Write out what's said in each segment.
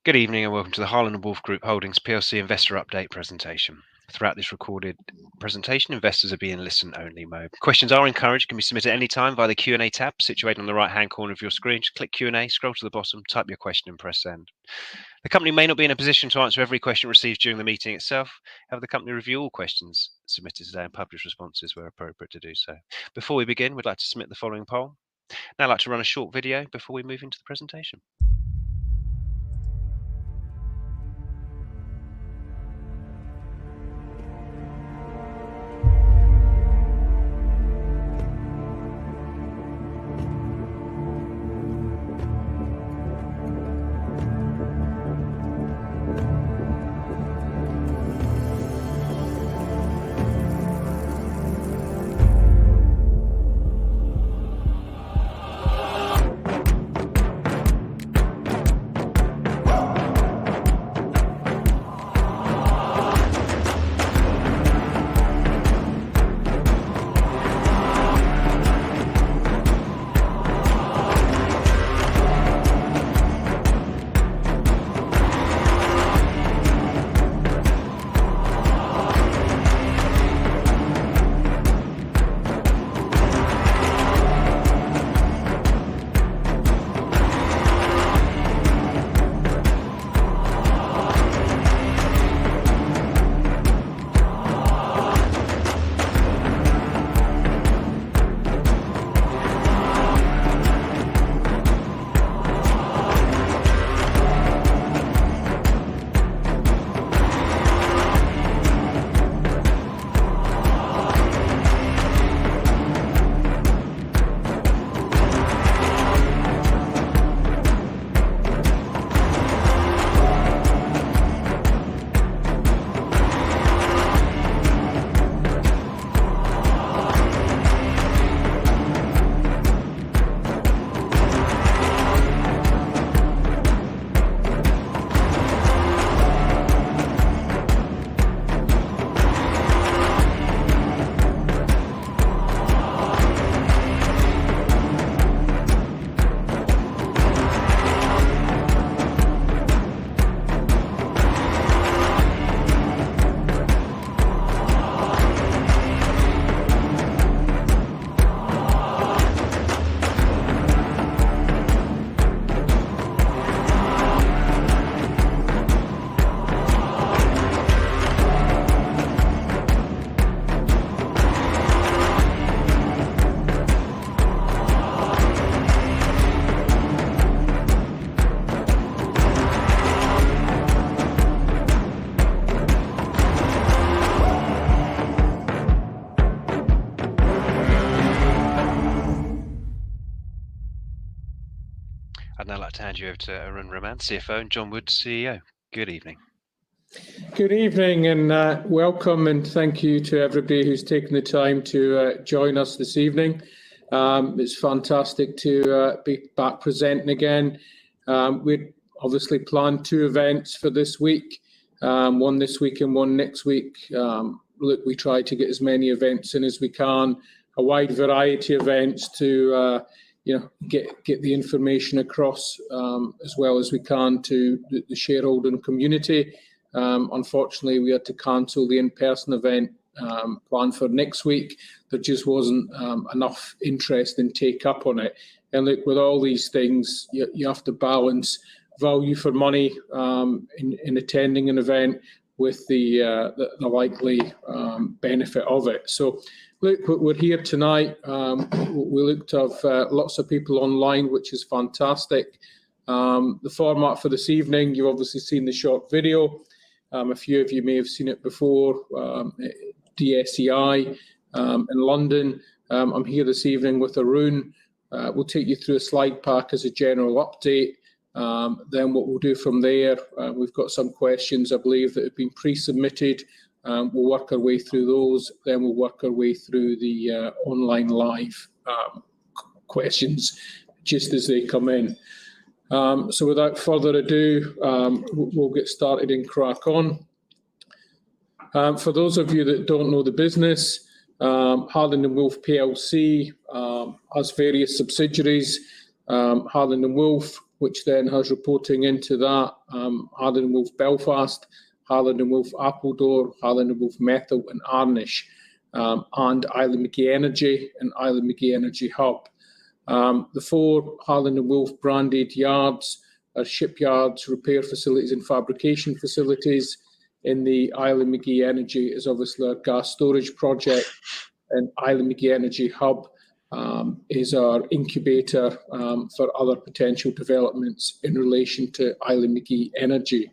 Good evening and welcome to the Harlan Wolfff Group Holdings PLC Investor Update presentation. Throughout this recorded presentation, investors are being listen-only mode. Questions are encouraged, can be submitted at any time via the Q&A tab situated on the right-hand corner of your screen. Just click Q&A, scroll to the bottom, type your question and press send. The company may not be in a position to answer every question received during the meeting itself. However, the company review all questions submitted today and publish responses where appropriate to do so. Before we begin, we'd like to submit the following poll. Now I'd like to run a short video before we move into the presentation. I'd now like to hand you over to Rmd, CFO, and John Wood, CEO. Good evening. Good evening and welcome, and thank you to everybody who's taken the time to join us this evening. It's fantastic to be back presenting again. We'd obviously planned two events for this week, one this week and one next week. Look, we try to get as many events in as we can, a wide variety of events to get the information across as well as we can to the shareholder community. Unfortunately, we had to cancel the in-person event planned for next week. There just wasn't enough interest and take up on it. And look, with all these things, you have to balance value for money in attending an event with the likely benefit of it. So look, we're here tonight. We looked at lots of people online, which is fantastic. The format for this evening, you've obviously seen the short video. A few of you may have seen it before, DSEI in London. I'm here this evening with Arun. We'll take you through a slide pack as a general update. Then what we'll do from there, we've got some questions, I believe, that have been pre-submitted. We'll work our way through those. Then we'll work our way through the online live questions just as they come in. So without further ado, we'll get started and crack on. For those of you that don't know the business, Harland Wolfff PLC has various subsidiaries. Harland Wolfff which then has reporting into that Harland Wolff Belfast, Harland Wolff Appledore, Harland Wolff Methil and Arnish, and Island McGee Energy and Island McGee Energy Hub. The 4 Harland Wolff branded yards are shipyards, repair facilities and fabrication facilities. In the Island McGee Energy is obviously our gas storage project, and Island McGee Energy Hub is our incubator for other potential developments in relation to Island McGee Energy.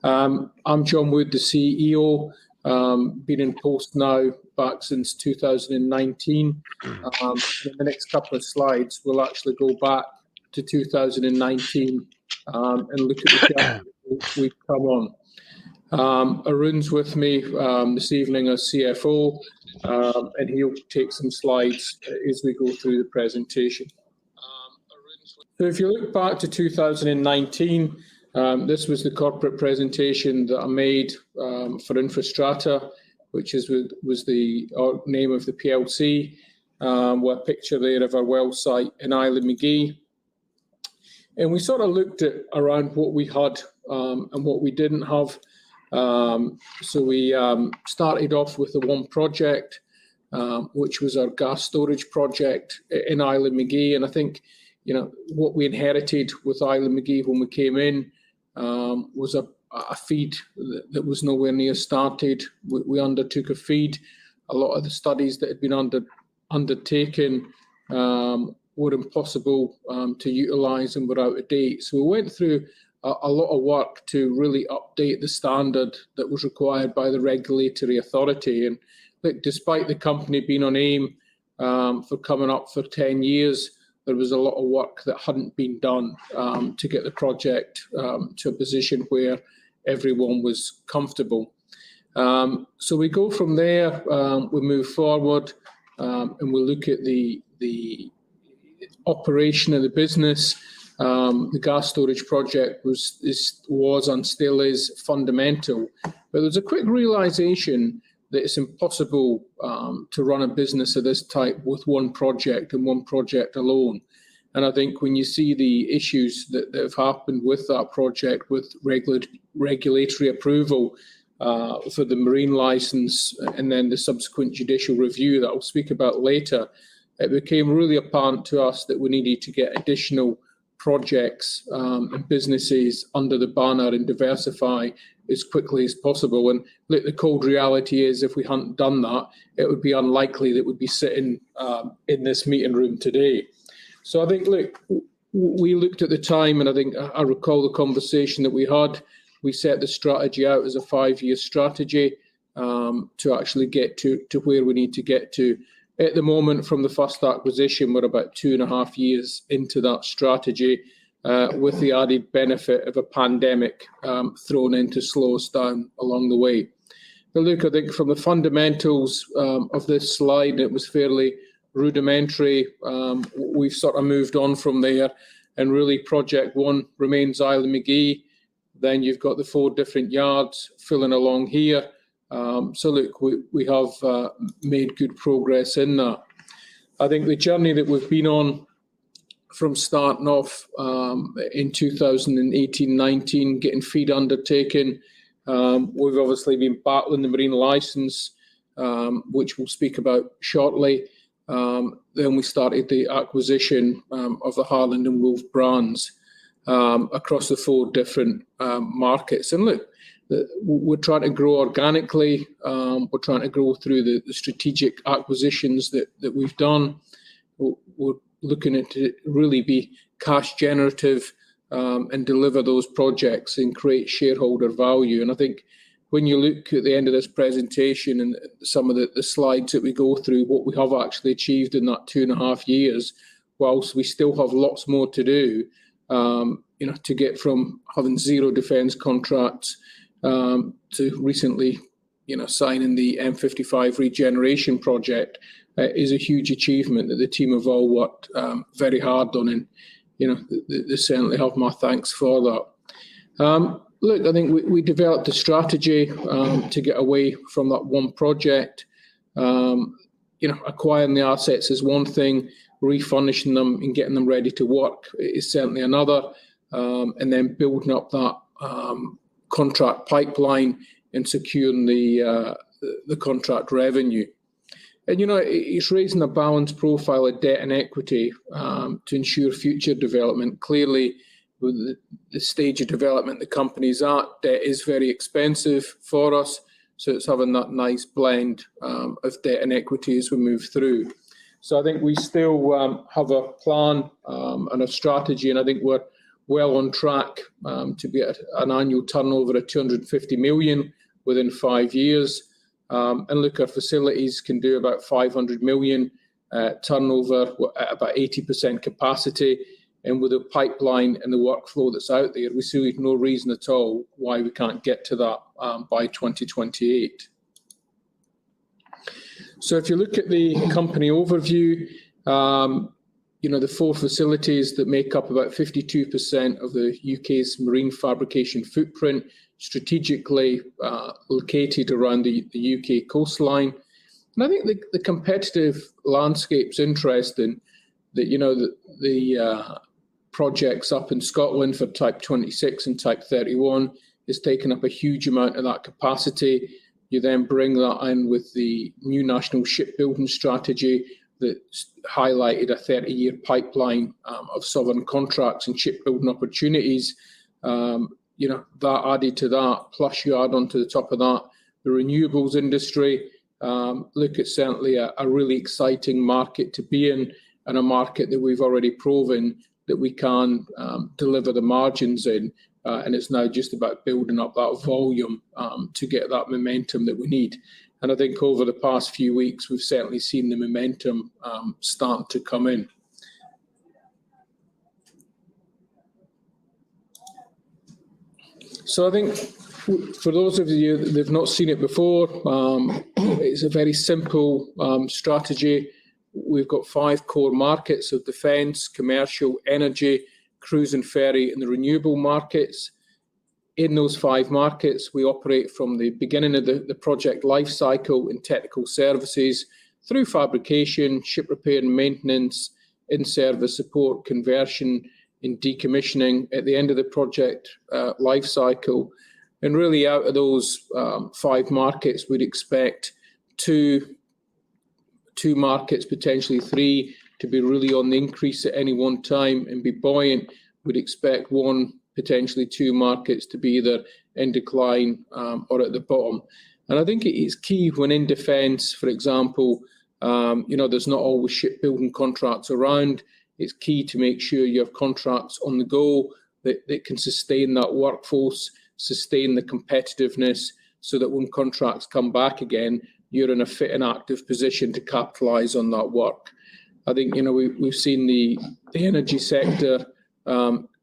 I'm John Wood, the CEO, been in post now back since 2019. In the next couple of slides, we'll actually go back to 2019 and look at the journey we've come on. Arun's with me this evening as CFO, and he'll take some slides as we go through the presentation. So if you look back to 2019, this was the corporate presentation that I made for Infrastrata, which was the name of the PLC, with a picture there of our well site in Island McGee. And we sort of looked at around what we had and what we didn't have. So we started off with the one project, which was our gas storage project in Island McGee. And I think, what we inherited with Island McGee when we came in was a feed that was nowhere near started. We undertook a feed. A lot of the studies that had been undertaken were impossible to utilise and were out of date. So we went through a lot of work to really update the standard that was required by the regulatory authority. And look, despite the company being on AIM for coming up for 10 years, there was a lot of work that hadn't been done to get the project to a position where everyone was comfortable. So we go from there, we move forward, and we look at the operation of the business. The gas storage project was and still is fundamental, but there's a quick realization that it's impossible to run a business of this type with one project and one project alone. And I think when you see the issues that have happened with that project, with regulatory approval for the marine license and then the subsequent judicial review that I'll speak about later, it became really apparent to us that we needed to get additional projects and businesses under the banner and diversify as quickly as possible. And look, the cold reality is if we hadn't done that, it would be unlikely that we'd be sitting in this meeting room today. So I think, look, we looked at the time, and I think I recall the conversation that we had. We set the strategy out as a 5-year strategy to actually get to where we need to get to. At the moment, from the first acquisition, we're about 2.5 years into that strategy, with the added benefit of a pandemic thrown in to slow us down along the way. But look, I think from the fundamentals of this slide, it was fairly rudimentary. We've sort of moved on from there, and really project one remains Island McGee. Then you've got the 4 different yards filling along here. So look, we have made good progress in that. I think the journey that we've been on from starting off in 2018-19, getting feed undertaken, we've obviously been battling the marine licence, which we'll speak about shortly. Then we started the acquisition of the Harland and Wolff brands across the 4 different markets. And look, we're trying to grow organically. We're trying to grow through the strategic acquisitions that we've done. We're looking at to really be cash generative and deliver those projects and create shareholder value. And I think when you look at the end of this presentation and some of the slides that we go through, what we have actually achieved in that 2.5 years, whilst we still have lots more to do, to get from having 0 defence contracts to recently, signing the M55 regeneration project is a huge achievement that the team have all worked very hard on, and they certainly have my thanks for that. Look, I think we developed a strategy to get away from that one project. Acquiring the assets is one thing, refurnishing them and getting them ready to work is certainly another. and then building up that contract pipeline and securing the contract revenue. And, it's raising a balanced profile of debt and equity to ensure future development. Clearly, with the stage of development the company's at, debt is very expensive for us. So it's having that nice blend of debt and equity as we move through. So I think we still have a plan and a strategy, and I think we're well on track to be at an annual turnover of 250 million within 5 years. And look, our facilities can do about 500 million turnover at about 80% capacity. And with the pipeline and the workflow that's out there, we see no reason at all why we can't get to that by 2028. So if you look at the company overview, the 4 facilities that make up about 52% of the UK's marine fabrication footprint, strategically located around the UK coastline. And I think the competitive landscape's interesting, that, the projects up in Scotland for Type 26 and Type 31 is taking up a huge amount of that capacity. You then bring that in with the new national shipbuilding strategy that highlighted a 30-year pipeline of sovereign contracts and shipbuilding opportunities. That added to that, plus you add on to the top of that the renewables industry. Look, it's certainly a really exciting market to be in, and a market that we've already proven that we can deliver the margins in. And it's now just about building up that volume to get that momentum that we need. And I think over the past few weeks, we've certainly seen the momentum start to come in. So I think for those of you that have not seen it before, it's a very simple strategy. We've got 5 core markets of defence, commercial, energy, cruise and ferry, and the renewable markets. In those 5 markets, we operate from the beginning of the project life cycle in technical services through fabrication, ship repair and maintenance, in-service support, conversion, and decommissioning at the end of the project life cycle. And really out of those 5 markets, we'd expect two markets, potentially 3, to be really on the increase at any one time and be buoyant. We'd expect 1, potentially 2 markets to be either in decline or at the bottom. And I think it is key when in defence, for example, there's not always shipbuilding contracts around. It's key to make sure you have contracts on the go that can sustain that workforce, sustain the competitiveness, so that when contracts come back again, you're in a fit and active position to capitalise on that work. I think, we've seen the energy sector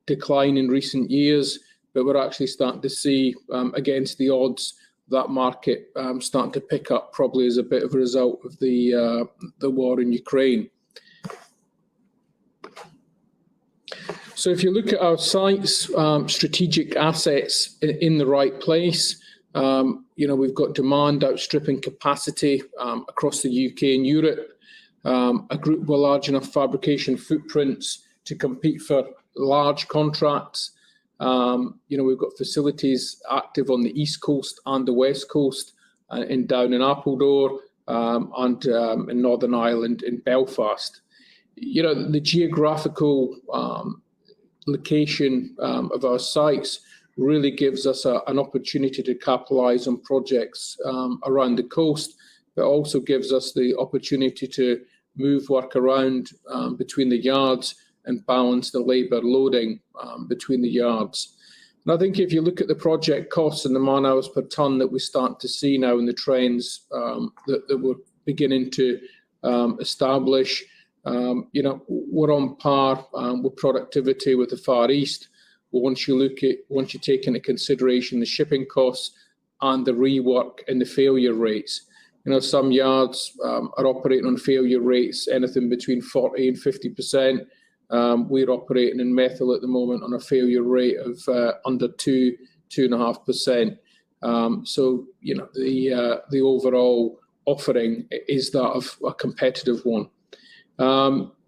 decline in recent years, but we're actually starting to see, against the odds, that market starting to pick up, probably as a bit of a result of the war in Ukraine. So if you look at our sites, strategic assets in the right place, we've got demand outstripping capacity across the UK and Europe, a group with large enough fabrication footprints to compete for large contracts. We've got facilities active on the East Coast and the West Coast, down in Appledore and in Northern Ireland in Belfast. The geographical location of our sites really gives us an opportunity to capitalise on projects around the coast, but also gives us the opportunity to move work around between the yards and balance the labour loading between the yards. And I think if you look at the project costs and the man hours per tonne that we start to see now in the trends that we're beginning to establish, we're on par with productivity with the Far East. Once you take into consideration the shipping costs and the rework and the failure rates, some yards are operating on failure rates anything between 40 and 50%. We're operating in Methil at the moment on a failure rate of under 2.5%. So the overall offering is that of a competitive one.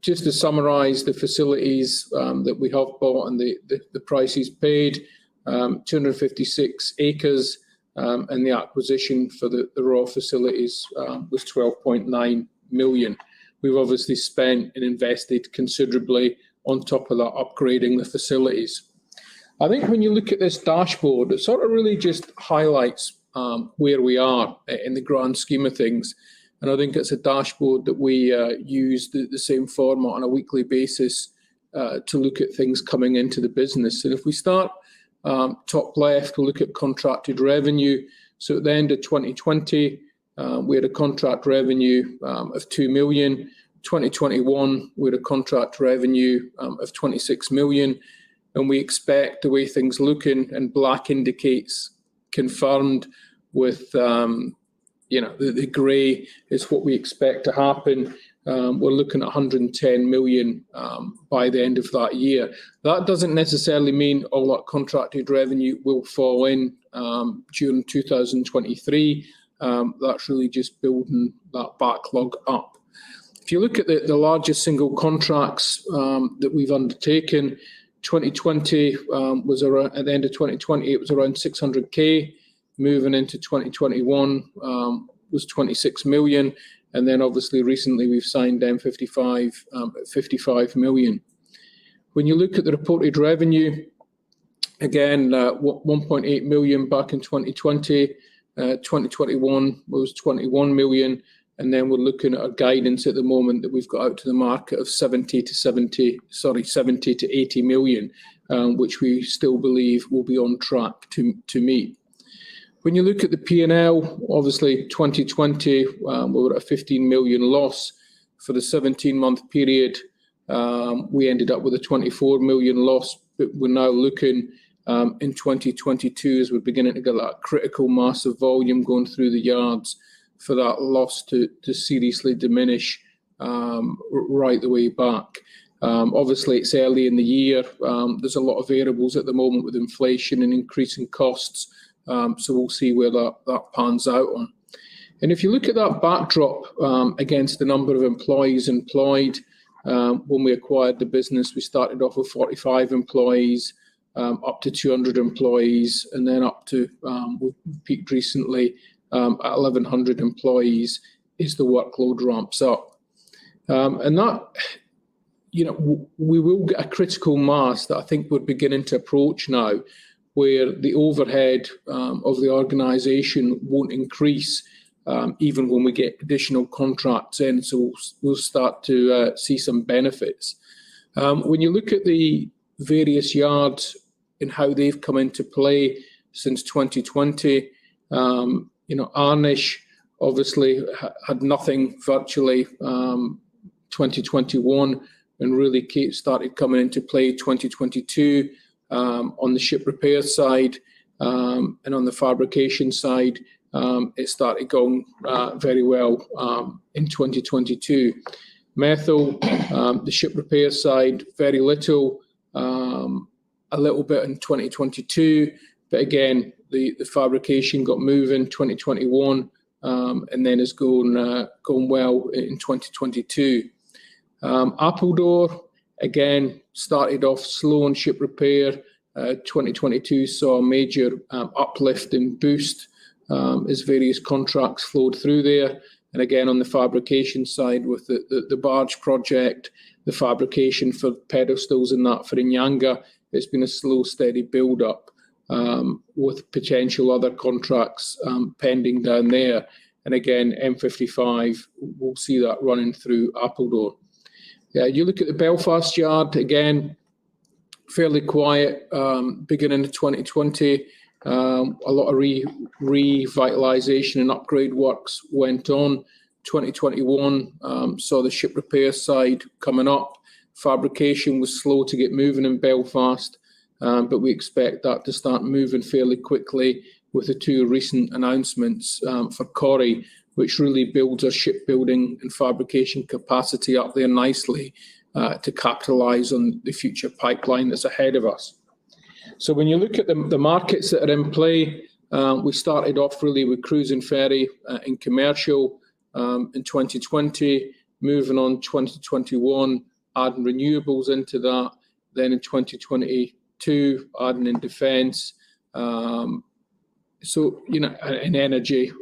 Just to summarise the facilities that we have bought and the prices paid, 256 acres, and the acquisition for the raw facilities was 12.9 million. We've obviously spent and invested considerably on top of that, upgrading the facilities. I think when you look at this dashboard, it sort of really just highlights where we are in the grand scheme of things. And I think it's a dashboard that we use the same format on a weekly basis to look at things coming into the business. And if we start top left, we'll look at contracted revenue. So at the end of 2020, we had a contract revenue of 2 million. 2021, we had a contract revenue of 26 million. And we expect the way things looking, and black indicates confirmed with, the grey is what we expect to happen. We're looking at 110 million by the end of that year. That doesn't necessarily mean all that contracted revenue will fall in during 2023. That's really just building that backlog up. If you look at the largest single contracts that we've undertaken, 2020 was around, at the end of 2020, it was around 600k. Moving into 2021 was 26 million. And then obviously recently we've signed M55 at 55 million. When you look at the reported revenue, again, 1.8 million back in 2020, 2021 was 21 million. And then we're looking at a guidance at the moment that we've got out to the market of 70 to 80 million, which we still believe will be on track to meet. When you look at the P&L, obviously 2020, we were at a 15 million loss. For the 17-month period, we ended up with a 24 million loss, but we're now looking in 2022 as we're beginning to get that critical mass of volume going through the yards for that loss to seriously diminish right the way back. Obviously, it's early in the year. There's a lot of variables at the moment with inflation and increasing costs. So we'll see where that pans out on. And if you look at that backdrop against the number of employees employed, when we acquired the business, we started off with 45 employees, up to 200 employees, and then up to, we've peaked recently at 1,100 employees as the workload ramps up. And that, we will get a critical mass that I think we're beginning to approach now, where the overhead of the organisation won't increase even when we get additional contracts in. So we'll start to see some benefits. When you look at the various yards and how they've come into play since 2020, Arnish obviously had nothing virtually 2021 and really started coming into play 2022 on the ship repair side and on the fabrication side. It started going very well in 2022. Methyl, the ship repair side, very little, a little bit in 2022, but again, the fabrication got moving 2021 and then is going well in 2022. Appledore, again, started off slow on ship repair. 2022 saw a major uplift and boost as various contracts flowed through there. And again, on the fabrication side with the barge project, the fabrication for pedestals and that for Inyanga, it's been a slow, steady build-up with potential other contracts pending down there. And again, M55, we'll see that running through Appledore. Yeah, you look at the Belfast yard, again, fairly quiet beginning of 2020. A lot of revitalisation and upgrade works went on. 2021 saw the ship repair side coming up. Fabrication was slow to get moving in Belfast, but we expect that to start moving fairly quickly with the two recent announcements for Corrie, which really builds our shipbuilding and fabrication capacity up there nicely to capitalise on the future pipeline that's ahead of us. So when you look at the markets that are in play, we started off really with cruise and ferry in commercial in 2020, moving on 2021 adding renewables into that. Then in 2022, adding in defence. So, in energy,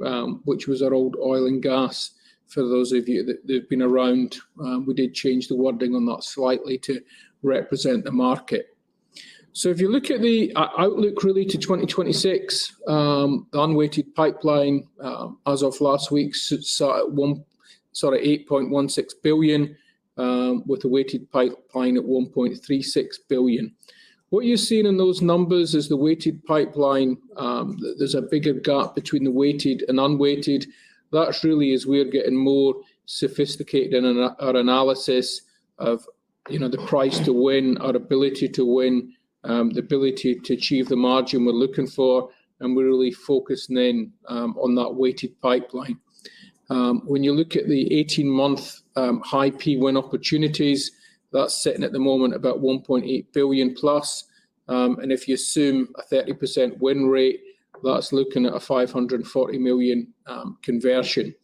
which was our old oil and gas. For those of you that have been around, we did change the wording on that slightly to represent the market. So if you look at the outlook really to 2026, the unweighted pipeline as of last week sat at 8.16 billion, with a weighted pipeline at 1.36 billion. What you're seeing in those numbers is the weighted pipeline. There's a bigger gap between the weighted and unweighted. That's really as we're getting more sophisticated in our analysis of, the price to win, our ability to win, the ability to achieve the margin we're looking for, and we're really focusing in on that weighted pipeline. When you look at the 18-month high P win opportunities, that's sitting at the moment about 1.8 billion plus. And if you assume a 30% win rate, that's looking at a 540 million conversion.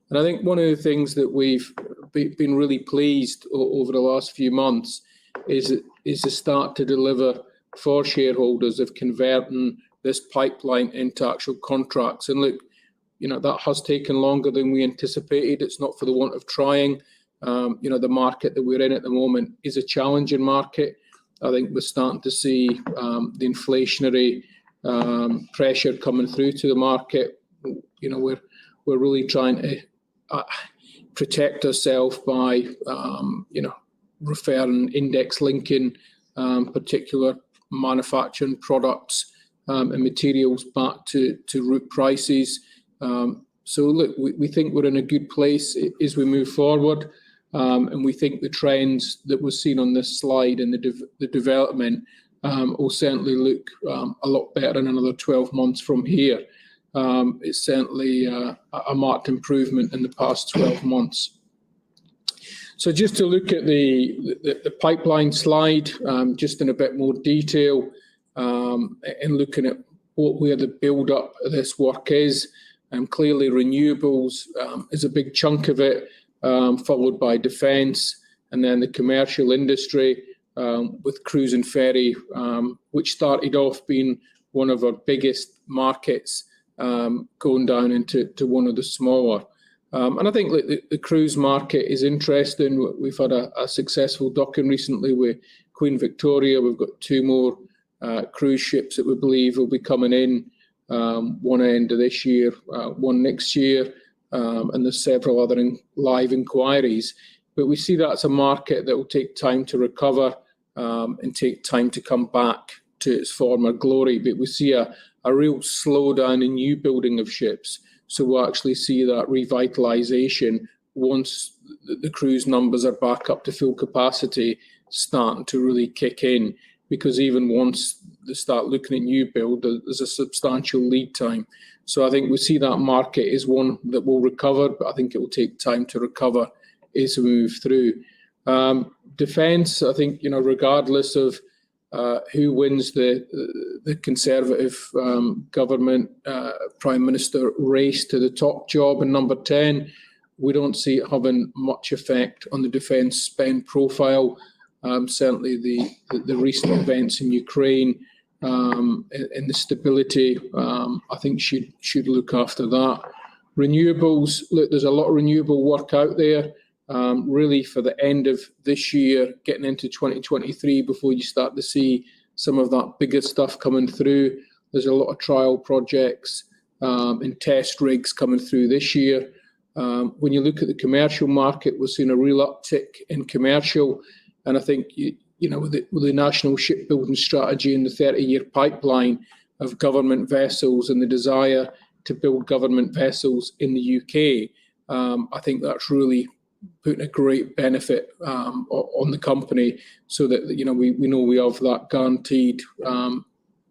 And I think one of the things that we've been really pleased over the last few months is to start to deliver for shareholders of converting this pipeline into actual contracts. And look, that has taken longer than we anticipated. It's not for the want of trying. The market that we're in at the moment is a challenging market. I think we're starting to see the inflationary pressure coming through to the market. We're really trying to protect ourselves by referring, index linking particular manufacturing products and materials back to root prices. So look, we think we're in a good place as we move forward. And we think the trends that we're seeing on this slide and the development will certainly look a lot better in another 12 months from here. It's certainly a marked improvement in the past 12 months. So just to look at the pipeline slide, just in a bit more detail, and looking at where the build-up of this work is. Clearly renewables is a big chunk of it, followed by defence, and then the commercial industry with cruise and ferry, which started off being one of our biggest markets, going down into one of the smaller. And I think the cruise market is interesting. We've had a successful docking recently with Queen Victoria. We've got 2 more cruise ships that we believe will be coming in, one end of this year, one next year, and there's several other live inquiries. But we see that's a market that will take time to recover and take time to come back to its former glory. But we see a real slowdown in new building of ships. So we'll actually see that revitalisation once the cruise numbers are back up to full capacity, starting to really kick in. Because even once they start looking at new build, there's a substantial lead time. So I think we see that market is one that will recover, but I think it will take time to recover as we move through. Defence, I think, regardless of who wins the Conservative government Prime Minister race to the top job in number 10, we don't see it having much effect on the defence spend profile. Certainly the recent events in Ukraine and the stability, I think should look after that. Renewables, look, there's a lot of renewable work out there, really for the end of this year, getting into 2023 before you start to see some of that bigger stuff coming through. There's a lot of trial projects and test rigs coming through this year. When you look at the commercial market, we're seeing a real uptick in commercial. And I think, with the national shipbuilding strategy and the 30-year pipeline of government vessels and the desire to build government vessels in the UK, I think that's really putting a great benefit on the company, so that we know we have that guaranteed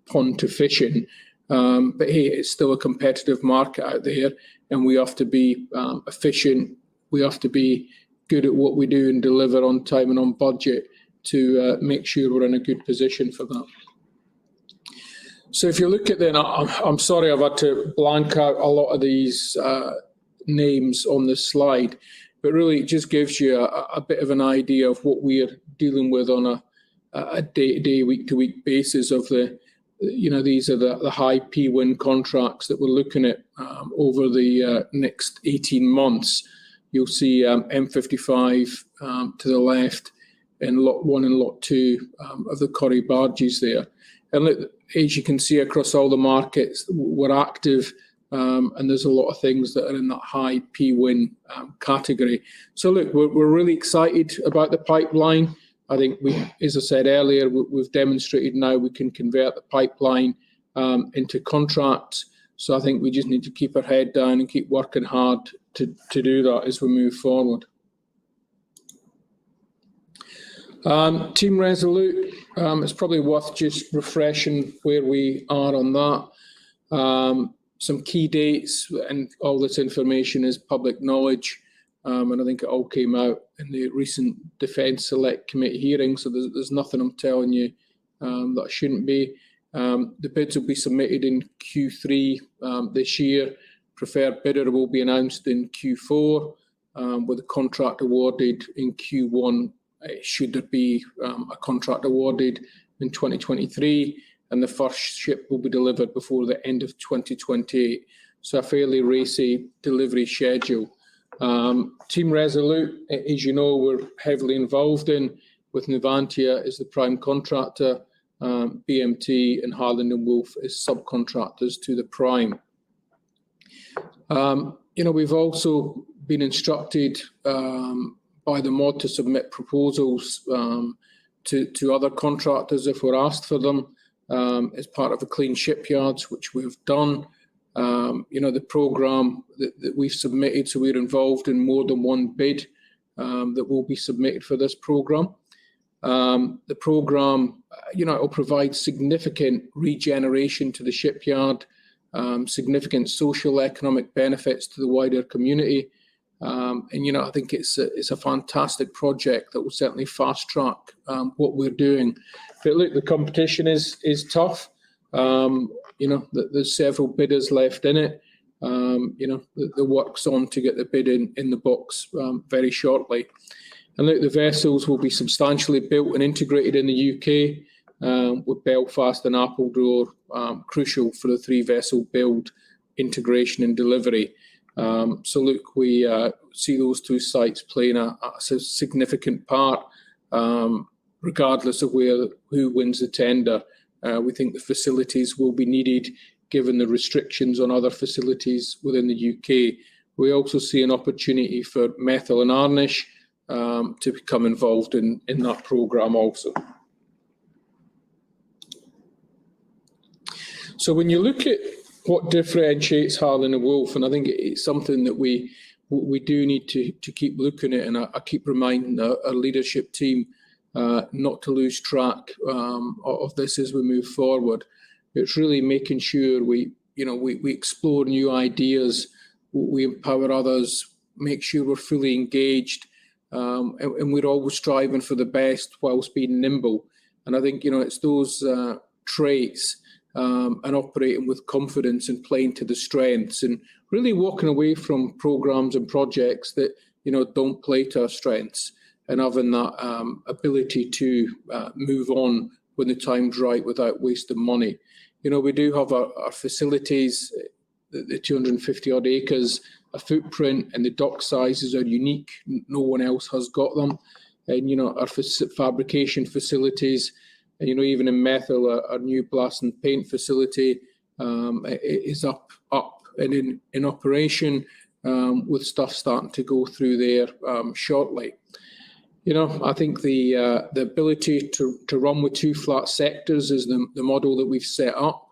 pond to fish in. But hey, it's still a competitive market out there, and we have to be efficient. We have to be good at what we do and deliver on time and on budget to make sure we're in a good position for that. So if you look at then, I'm sorry I've had to blank out a lot of these names on this slide. but really it just gives you a bit of an idea of what we are dealing with on a day-to-day, week-to-week basis of these are the high P-win contracts that we're looking at over the next 18 months. You'll see M55 to the left in Lot 1 and Lot 2 of the Corrie barges there. And look, as you can see across all the markets, we're active and there's a lot of things that are in that high P-win category. So look, we're really excited about the pipeline. I think as I said earlier, we've demonstrated now we can convert the pipeline into contracts. So I think we just need to keep our head down and keep working hard to do that as we move forward. Team Resolute, it's probably worth just refreshing where we are on that. Some key dates, and all this information is public knowledge. And I think it all came out in the recent Defence Select Committee hearing, so there's nothing I'm telling you that shouldn't be. The bids will be submitted in Q3 this year. Preferred bidder will be announced in Q4, with a contract awarded in Q1, should there be a contract awarded in 2023, and the first ship will be delivered before the end of 2028. So a fairly racy delivery schedule. Team Resolute, as you know, we're heavily involved in, with Navantia as the prime contractor, BMT and Harland & Wolff as subcontractors to the prime. We've also been instructed by the MOD to submit proposals to other contractors if we're asked for them as part of a clean shipyards, which we've done. The programme that we've submitted, so we're involved in more than one bid that will be submitted for this programme. The programme, it will provide significant regeneration to the shipyard, significant social economic benefits to the wider community. I think it's a fantastic project that will certainly fast track what we're doing. But look, the competition is tough. There's several bidders left in it. The work's on to get the bid in the box very shortly. And look, the vessels will be substantially built and integrated in the UK, with Belfast and Appledore crucial for the 3-vessel build, integration and delivery. So look, we see those 2 sites playing a significant part, regardless of who wins the tender. We think the facilities will be needed given the restrictions on other facilities within the UK. We also see an opportunity for methyl and Arnish to become involved in that programme also. So when you look at what differentiates Harlan & Wolff, and I think it's something that we do need to keep looking at, and I keep reminding our leadership team not to lose track of this as we move forward. It's really making sure we explore new ideas, we empower others, make sure we're fully engaged, and we're always striving for the best whilst being nimble. And I think it's those traits and operating with confidence and playing to the strengths, and really walking away from programs and projects that don't play to our strengths, and having that ability to move on when the time's right without wasting money. We do have our facilities, the 250 odd acres, a footprint, and the dock sizes are unique. No one else has got them. And our fabrication facilities, and even in methyl, our new blast and paint facility is up and in operation, with stuff starting to go through there shortly. I think the ability to run with 2 flat sectors is the model that we've set up.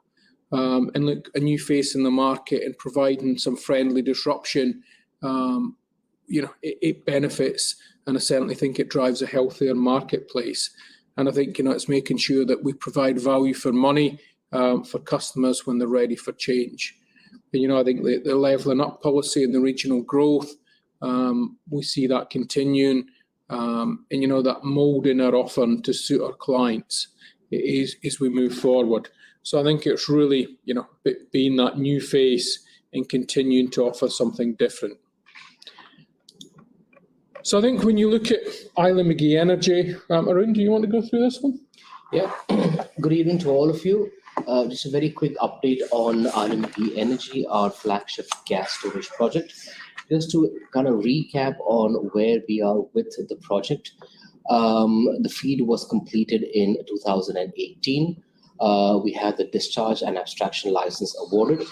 And look, a new face in the market and providing some friendly disruption, it benefits, and I certainly think it drives a healthier marketplace. And I think it's making sure that we provide value for money for customers when they're ready for change. And I think the levelling up policy and the regional growth, we see that continuing. And that moulding our offer to suit our clients as we move forward. So I think it's really being that new face and continuing to offer something different. So I think when you look at Rmd Energy, Arun, do you want to go through this one? Yeah, good evening to all of you. Just a very quick update on Rmd Energy, our flagship gas storage project. Just to kind of recap on where we are with the project. The FEED was completed in 2018. We had the discharge and abstraction license awarded.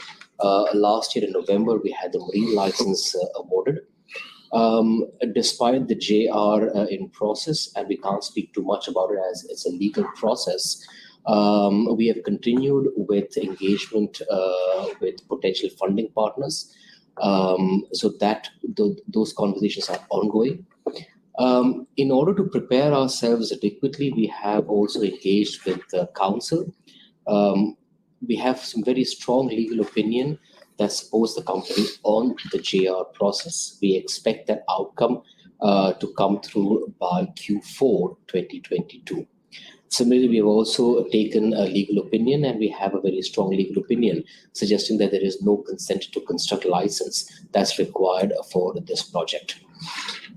Last year in November, we had the marine license awarded. Despite the JR in process, and we can't speak too much about it as it's a legal process, we have continued with engagement with potential funding partners, so that those conversations are ongoing. In order to prepare ourselves adequately, we have also engaged with the council. We have some very strong legal opinion that supports the company on the JR process. We expect that outcome to come through by Q4 2022. Similarly, we have also taken a legal opinion, and we have a very strong legal opinion suggesting that there is no consent to construct license that's required for this project.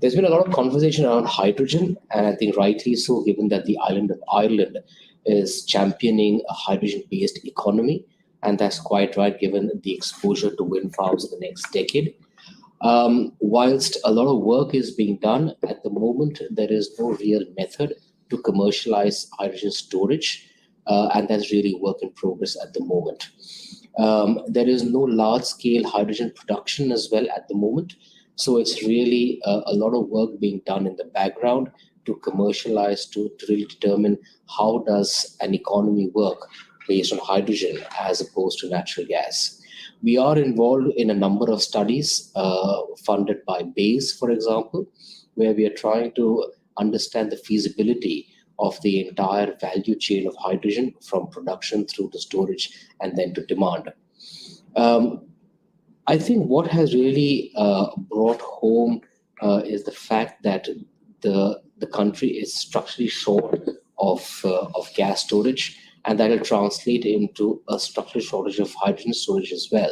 There's been a lot of conversation around hydrogen, and I think rightly so, given that the island of Ireland is championing a hydrogen-based economy, and that's quite right given the exposure to wind farms in the next decade. Whilst a lot of work is being done, at the moment there is no real method to commercialize hydrogen storage, and that's really work in progress at the moment. There is no large-scale hydrogen production as well at the moment, so it's really a lot of work being done in the background to commercialize, to really determine how does an economy work based on hydrogen as opposed to natural gas. We are involved in a number of studies funded by BASE, for example, where we are trying to understand the feasibility of the entire value chain of hydrogen from production through to storage and then to demand. I think what has really brought home is the fact that the country is structurally short of gas storage, and that will translate into a structural shortage of hydrogen storage as well.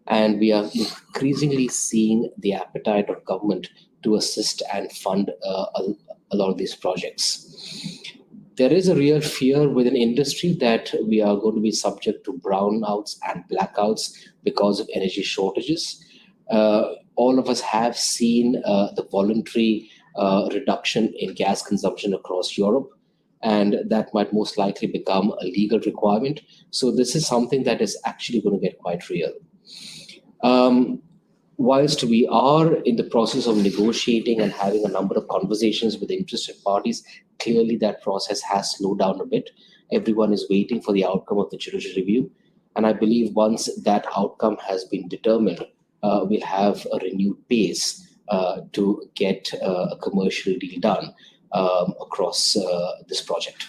And we are increasingly seeing the appetite of government to assist and fund a lot of these projects. There is a real fear within industry that we are going to be subject to brownouts and blackouts because of energy shortages. All of us have seen the voluntary reduction in gas consumption across Europe, and that might most likely become a legal requirement. So this is something that is actually going to get quite real. Whilst we are in the process of negotiating and having a number of conversations with interested parties, clearly that process has slowed down a bit. Everyone is waiting for the outcome of the judicial review. And I believe once that outcome has been determined, we'll have a renewed pace to get a commercial deal done across this project.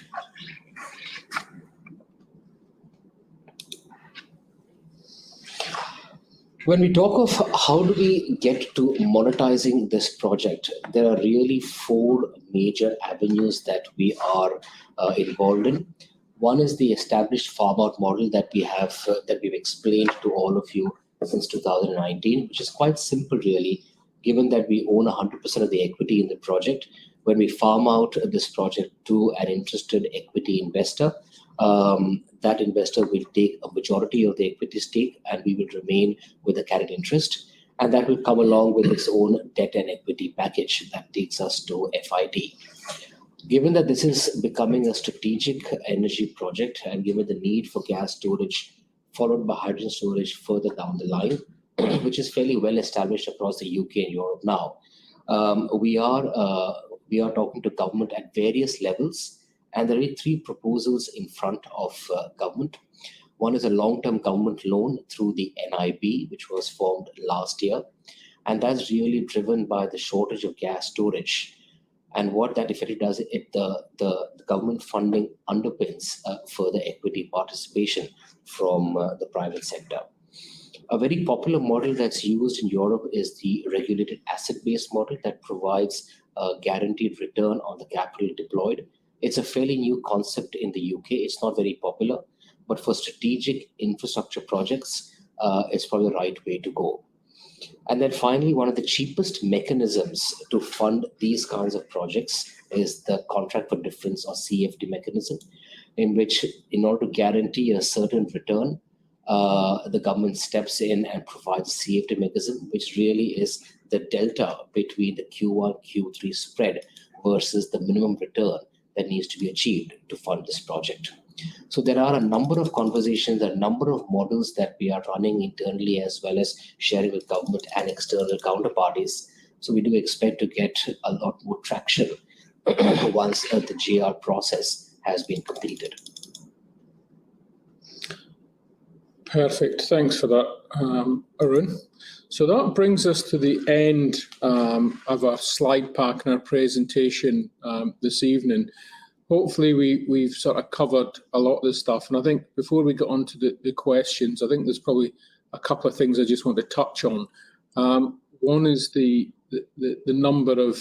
When we talk of how do we get to monetizing this project, there are really four major avenues that we are involved in. One is the established farm-out model that we have, that we've explained to all of you since 2019, which is quite simple really, given that we own 100% of the equity in the project. When we farm out this project to an interested equity investor, that investor will take a majority of the equity stake and we will remain with the carried interest. And that will come along with its own debt and equity package that takes us to FID. Given that this is becoming a strategic energy project and given the need for gas storage followed by hydrogen storage further down the line, which is fairly well established across the UK and Europe now, we are talking to government at various levels, and there are three proposals in front of government. One is a long-term government loan through the NIB, which was formed last year, and that's really driven by the shortage of gas storage. And what that effectively does, the government funding underpins further equity participation from the private sector. A very popular model that's used in Europe is the regulated asset-based model that provides a guaranteed return on the capital deployed. It's a fairly new concept in the UK. It's not very popular, but for strategic infrastructure projects, it's probably the right way to go. And then finally, one of the cheapest mechanisms to fund these kinds of projects is the contract for difference, or CFD mechanism, in which, in order to guarantee a certain return, the government steps in and provides a CFD mechanism, which really is the delta between the Q1, Q3 spread versus the minimum return that needs to be achieved to fund this project. So there are a number of conversations, a number of models that we are running internally, as well as sharing with government and external counterparties. So we do expect to get a lot more traction once the GR process has been completed. Perfect. Thanks for that, Arun. So that brings us to the end of our slide pack and our presentation this evening. Hopefully we've sort of covered a lot of this stuff. And I think before we get on to the questions, I think there's probably a couple of things I just want to touch on. One is the number of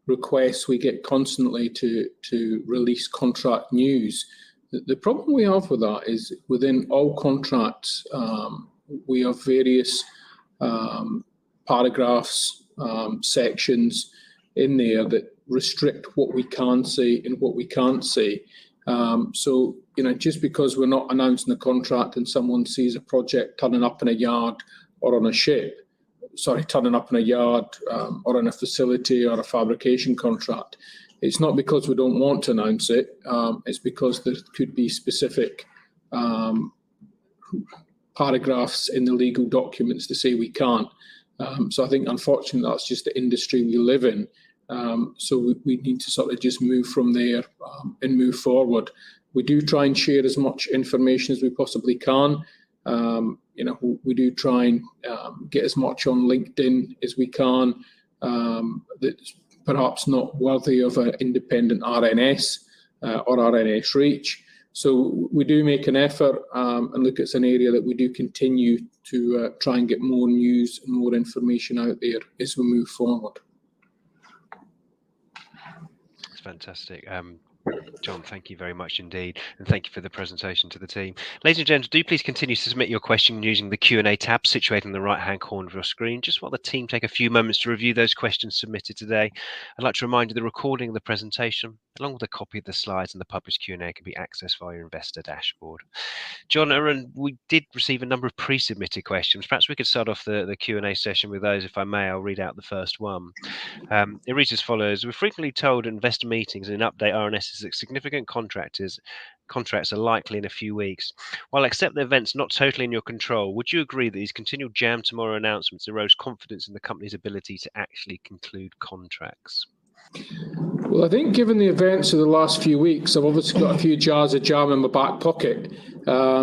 requests we get constantly to release contract news. The problem we have with that is within all contracts, we have various paragraphs, sections in there that restrict what we can say and what we can't say. So, just because we're not announcing a contract and someone sees a project turning up in a yard or on a ship, turning up in a yard or in a facility or a fabrication contract, it's not because we don't want to announce it. It's because there could be specific paragraphs in the legal documents to say we can't. So I think, unfortunately, that's just the industry we live in. So we need to sort of just move from there and move forward. We do try and share as much information as we possibly can. We do try and get as much on LinkedIn as we can that's perhaps not worthy of an independent RNS or RNS reach. So we do make an effort and look, it's an area that we do continue to try and get more news and more information out there as we move forward. That's fantastic. John, thank you very much indeed, and thank you for the presentation to the team. Ladies and gentlemen, do please continue to submit your question using the Q&A tab situated in the right-hand corner of your screen. Just while the team take a few moments to review those questions submitted today, I'd like to remind you the recording of the presentation, along with a copy of the slides and the published Q&A, can be accessed via your investor dashboard. John, Arun, we did receive a number of pre-submitted questions. Perhaps we could start off the Q&A session with those, if I may. I'll read out the first one. It reads as follows. We're frequently told at investor meetings and in update RNSs that significant contracts are likely in a few weeks. While I accept the events not totally in your control, would you agree that these continual jam tomorrow announcements erodes confidence in the company's ability to actually conclude contracts? Well, I think given the events of the last few weeks, I've obviously got a few jars of jam in my back pocket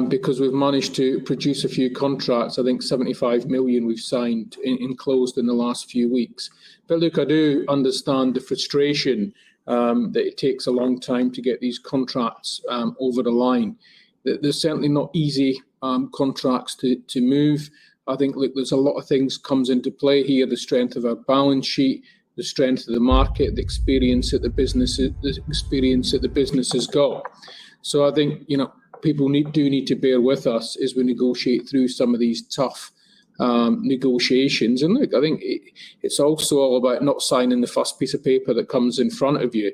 because we've managed to produce a few contracts. I think 75 million we've signed and closed in the last few weeks. But look, I do understand the frustration that it takes a long time to get these contracts over the line. There's certainly not easy contracts to move. I think, look, there's a lot of things comes into play here, the strength of our balance sheet, the strength of the market, the experience that the business has got. So I think, people do need to bear with us as we negotiate through some of these tough negotiations. And look, I think it's also all about not signing the first piece of paper that comes in front of you.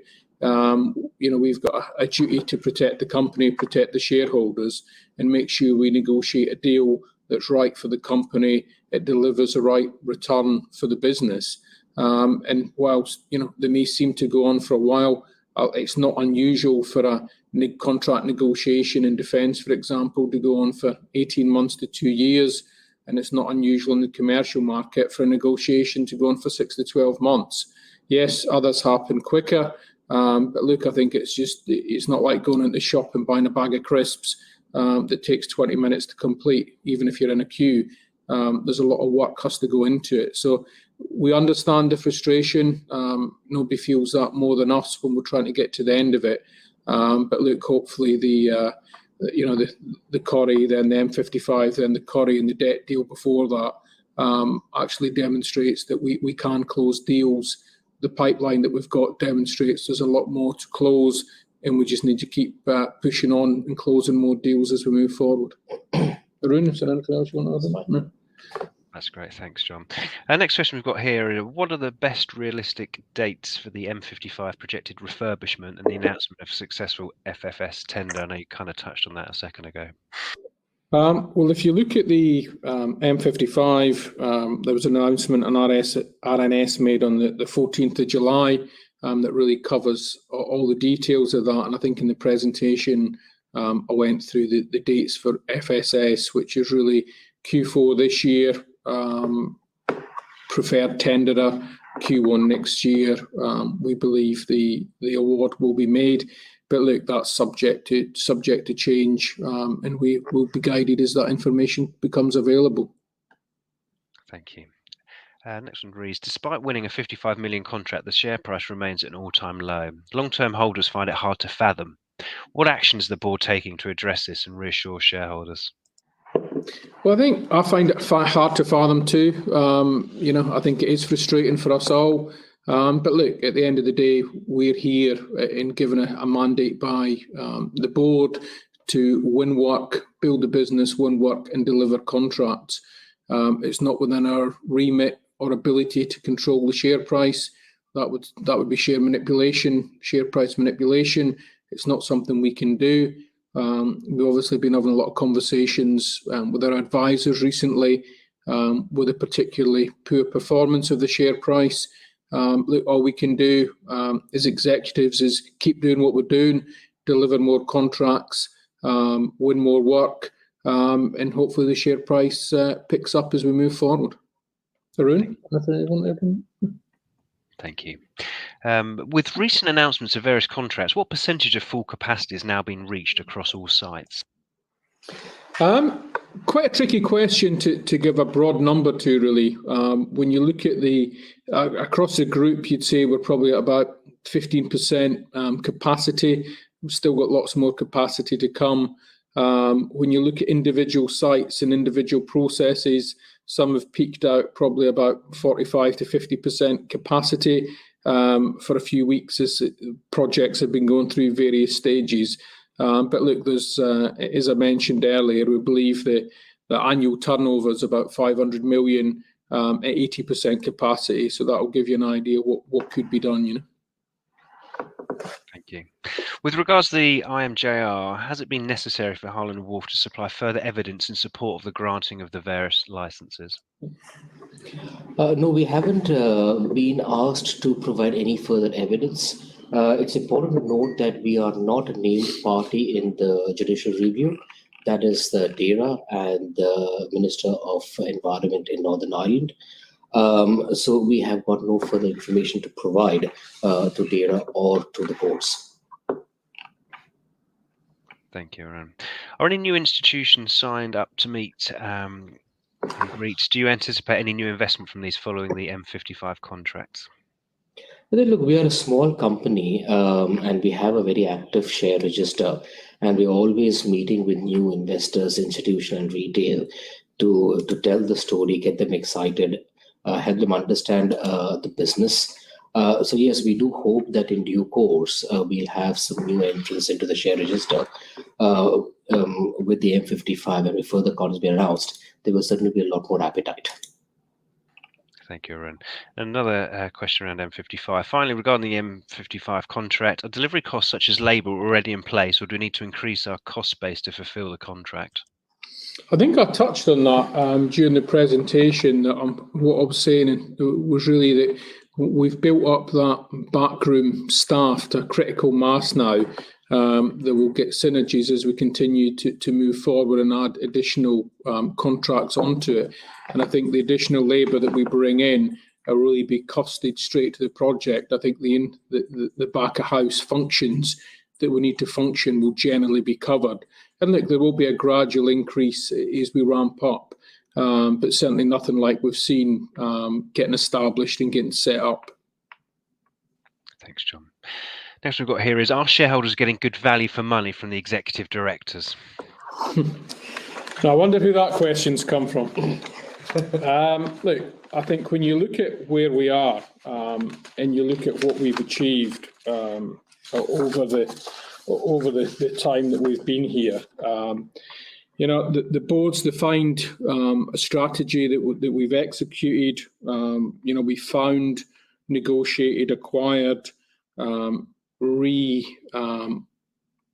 We've got a duty to protect the company, protect the shareholders, and make sure we negotiate a deal that's right for the company. It delivers a right return for the business. And whilst, they may seem to go on for a while, it's not unusual for a contract negotiation in defence, for example, to go on for 18 months to 2 years. And it's not unusual in the commercial market for a negotiation to go on for 6 to 12 months. Yes, others happen quicker. But look, I think it's not like going into the shop and buying a bag of crisps that takes 20 minutes to complete, even if you're in a queue. There's a lot of work has to go into it. So we understand the frustration. Nobody feels that more than us when we're trying to get to the end of it. But look, hopefully the Corrie, then the M55, then the Corrie and the debt deal before that actually demonstrates that we can close deals. The pipeline that we've got demonstrates there's a lot more to close, and we just need to keep pushing on and closing more deals as we move forward. Arun, is there anything else you want to add? No. That's great. Thanks, John. Next question we've got here is, what are the best realistic dates for the M55 projected refurbishment and the announcement of successful FFS tender? I know you kind of touched on that a second ago. Well, if you look at the M55, there was an announcement, an RNS made on the 14th of July that really covers all the details of that. And I think in the presentation, I went through the dates for FSS, which is really Q4 this year, preferred tenderer, Q1 next year. We believe the award will be made. But look, that's subject to change, and we will be guided as that information becomes available. Thank you. Next one reads, despite winning a 55 million contract, the share price remains at an all-time low. Long-term holders find it hard to fathom. What action is the board taking to address this and reassure shareholders? Well, I find it hard to fathom too. I think it is frustrating for us all. But look, at the end of the day, we're here and given a mandate by the board to win work, build the business, win work, and deliver contracts. It's not within our remit or ability to control the share price. That would be share price manipulation. It's not something we can do. We've obviously been having a lot of conversations with our advisors recently, with a particularly poor performance of the share price. Look, all we can do as executives is keep doing what we're doing, deliver more contracts, win more work, and hopefully the share price picks up as we move forward. Arun? Thank you. With recent announcements of various contracts, what percentage of full capacity has now been reached across all sites? Quite a tricky question to give a broad number to, really. When you look at across the group, you'd say we're probably at about 15% capacity. We've still got lots more capacity to come. When you look at individual sites and individual processes, some have peaked out probably about 45 to 50% capacity for a few weeks as projects have been going through various stages. But look, there's, as I mentioned earlier, we believe that the annual turnover is about 500 million at 80% capacity. So that will give you an idea what could be done, Thank you. With regards to the IMJR, has it been necessary for Harlan Wolff to supply further evidence in support of the granting of the various licenses? No, we haven't been asked to provide any further evidence. It's important to note that we are not a named party in the judicial review. That is the DERA and the Minister of Environment in Northern Ireland. So we have got no further information to provide to DERA or to the courts. Thank you, Arun. Are any new institutions signed up to meet and greet? Do you anticipate any new investment from these following the M55 contracts? Look, we are a small company and we have a very active share register, and we're always meeting with new investors, institutional and retail, to tell the story, get them excited, help them understand the business. So yes, we do hope that in due course we'll have some new entrants into the share register with the M55, and with further contracts being announced, there will certainly be a lot more appetite. Thank you, Arun. Another question around M55. Finally, regarding the M55 contract, are delivery costs such as labour already in place, or do we need to increase our cost base to fulfil the contract? I think I touched on that during the presentation. What I was saying was really that we've built up that backroom staff to a critical mass now that will get synergies as we continue to move forward and add additional contracts onto it. And I think the additional labour that we bring in will really be costed straight to the project. I think the back of house functions that we need to function will generally be covered. And look, there will be a gradual increase as we ramp up, but certainly nothing like we've seen getting established and getting set up. Thanks, John. Next we've got here is, are shareholders getting good value for money from the executive directors? I wonder who that question's come from. Look, I think when you look at where we are and you look at what we've achieved over the time that we've been here, The board's defined a strategy that we've executed. We found, negotiated, acquired,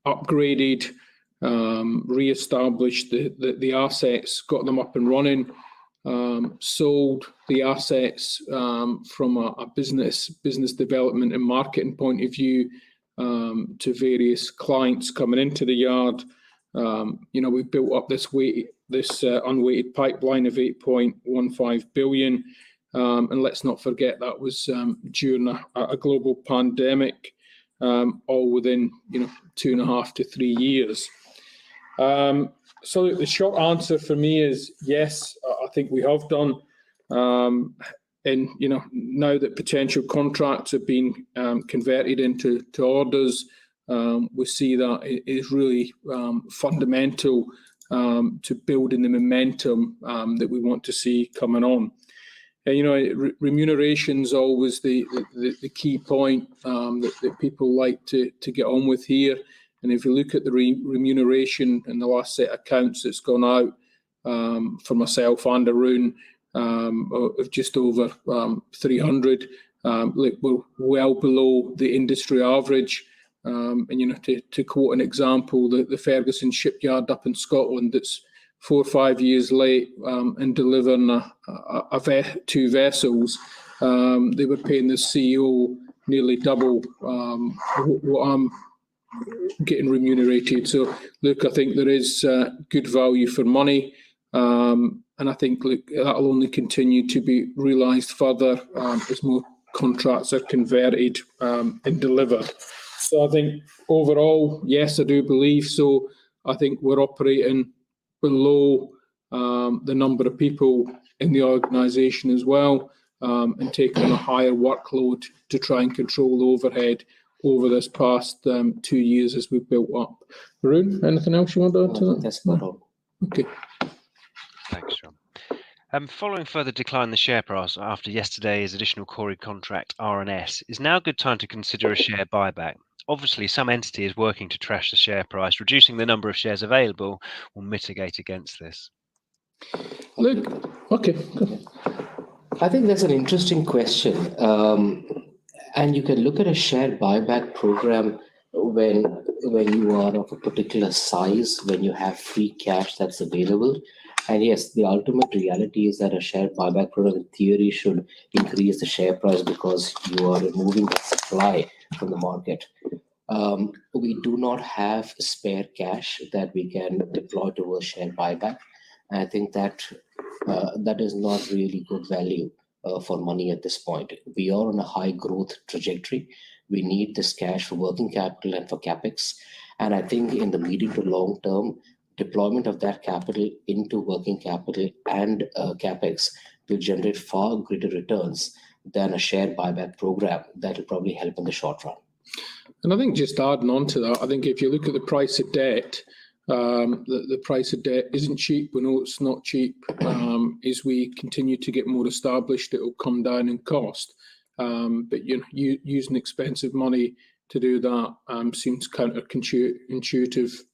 upgraded, re-established the assets, got them up and running, sold the assets from a business development and marketing point of view to various clients coming into the yard. We've built up this unweighted pipeline of 8.15 billion. And let's not forget that was during a global pandemic, all within 2.5 to 3 years. So the short answer for me is yes, I think we have done. And now that potential contracts have been converted into orders, we see that it is really fundamental to building the momentum that we want to see coming on. Remuneration's always the key point that people like to get on with here. And if you look at the remuneration in the last set of accounts that's gone out for myself and Arun, of just over 300, we're well below the industry average. And to quote an example, the Ferguson shipyard up in Scotland that's 4 or 5 years late in delivering two vessels, they were paying the CEO nearly double what I'm getting remunerated. So look, I think there is good value for money, and I think that'll only continue to be realised further as more contracts are converted and delivered. So I think overall, yes, I do believe so. I think we're operating below the number of people in the organisation as well, and taking on a higher workload to try and control the overhead over this past 2 years as we've built up. Arun, anything else you want to add to that? That's spot on. Okay. Thanks, John. Following further decline in the share price after yesterday's additional Corey contract RNS, is now a good time to consider a share buyback? Obviously, some entity is working to trash the share price. Reducing the number of shares available will mitigate against this. Look, okay. I think that's an interesting question. And you can look at a share buyback program when you are of a particular size, when you have free cash that's available. And yes, the ultimate reality is that a share buyback program in theory should increase the share price because you are removing the supply from the market. We do not have spare cash that we can deploy towards share buyback. And I think that that is not really good value for money at this point. We are on a high growth trajectory. We need this cash for working capital and for capex. And I think in the medium to long term, deployment of that capital into working capital and capex will generate far greater returns than a share buyback program that will probably help in the short run. And I think just adding on to that, I think if you look at the price of debt, the price of debt isn't cheap. We know it's not cheap. As we continue to get more established, it will come down in cost. But using expensive money to do that seems counterintuitive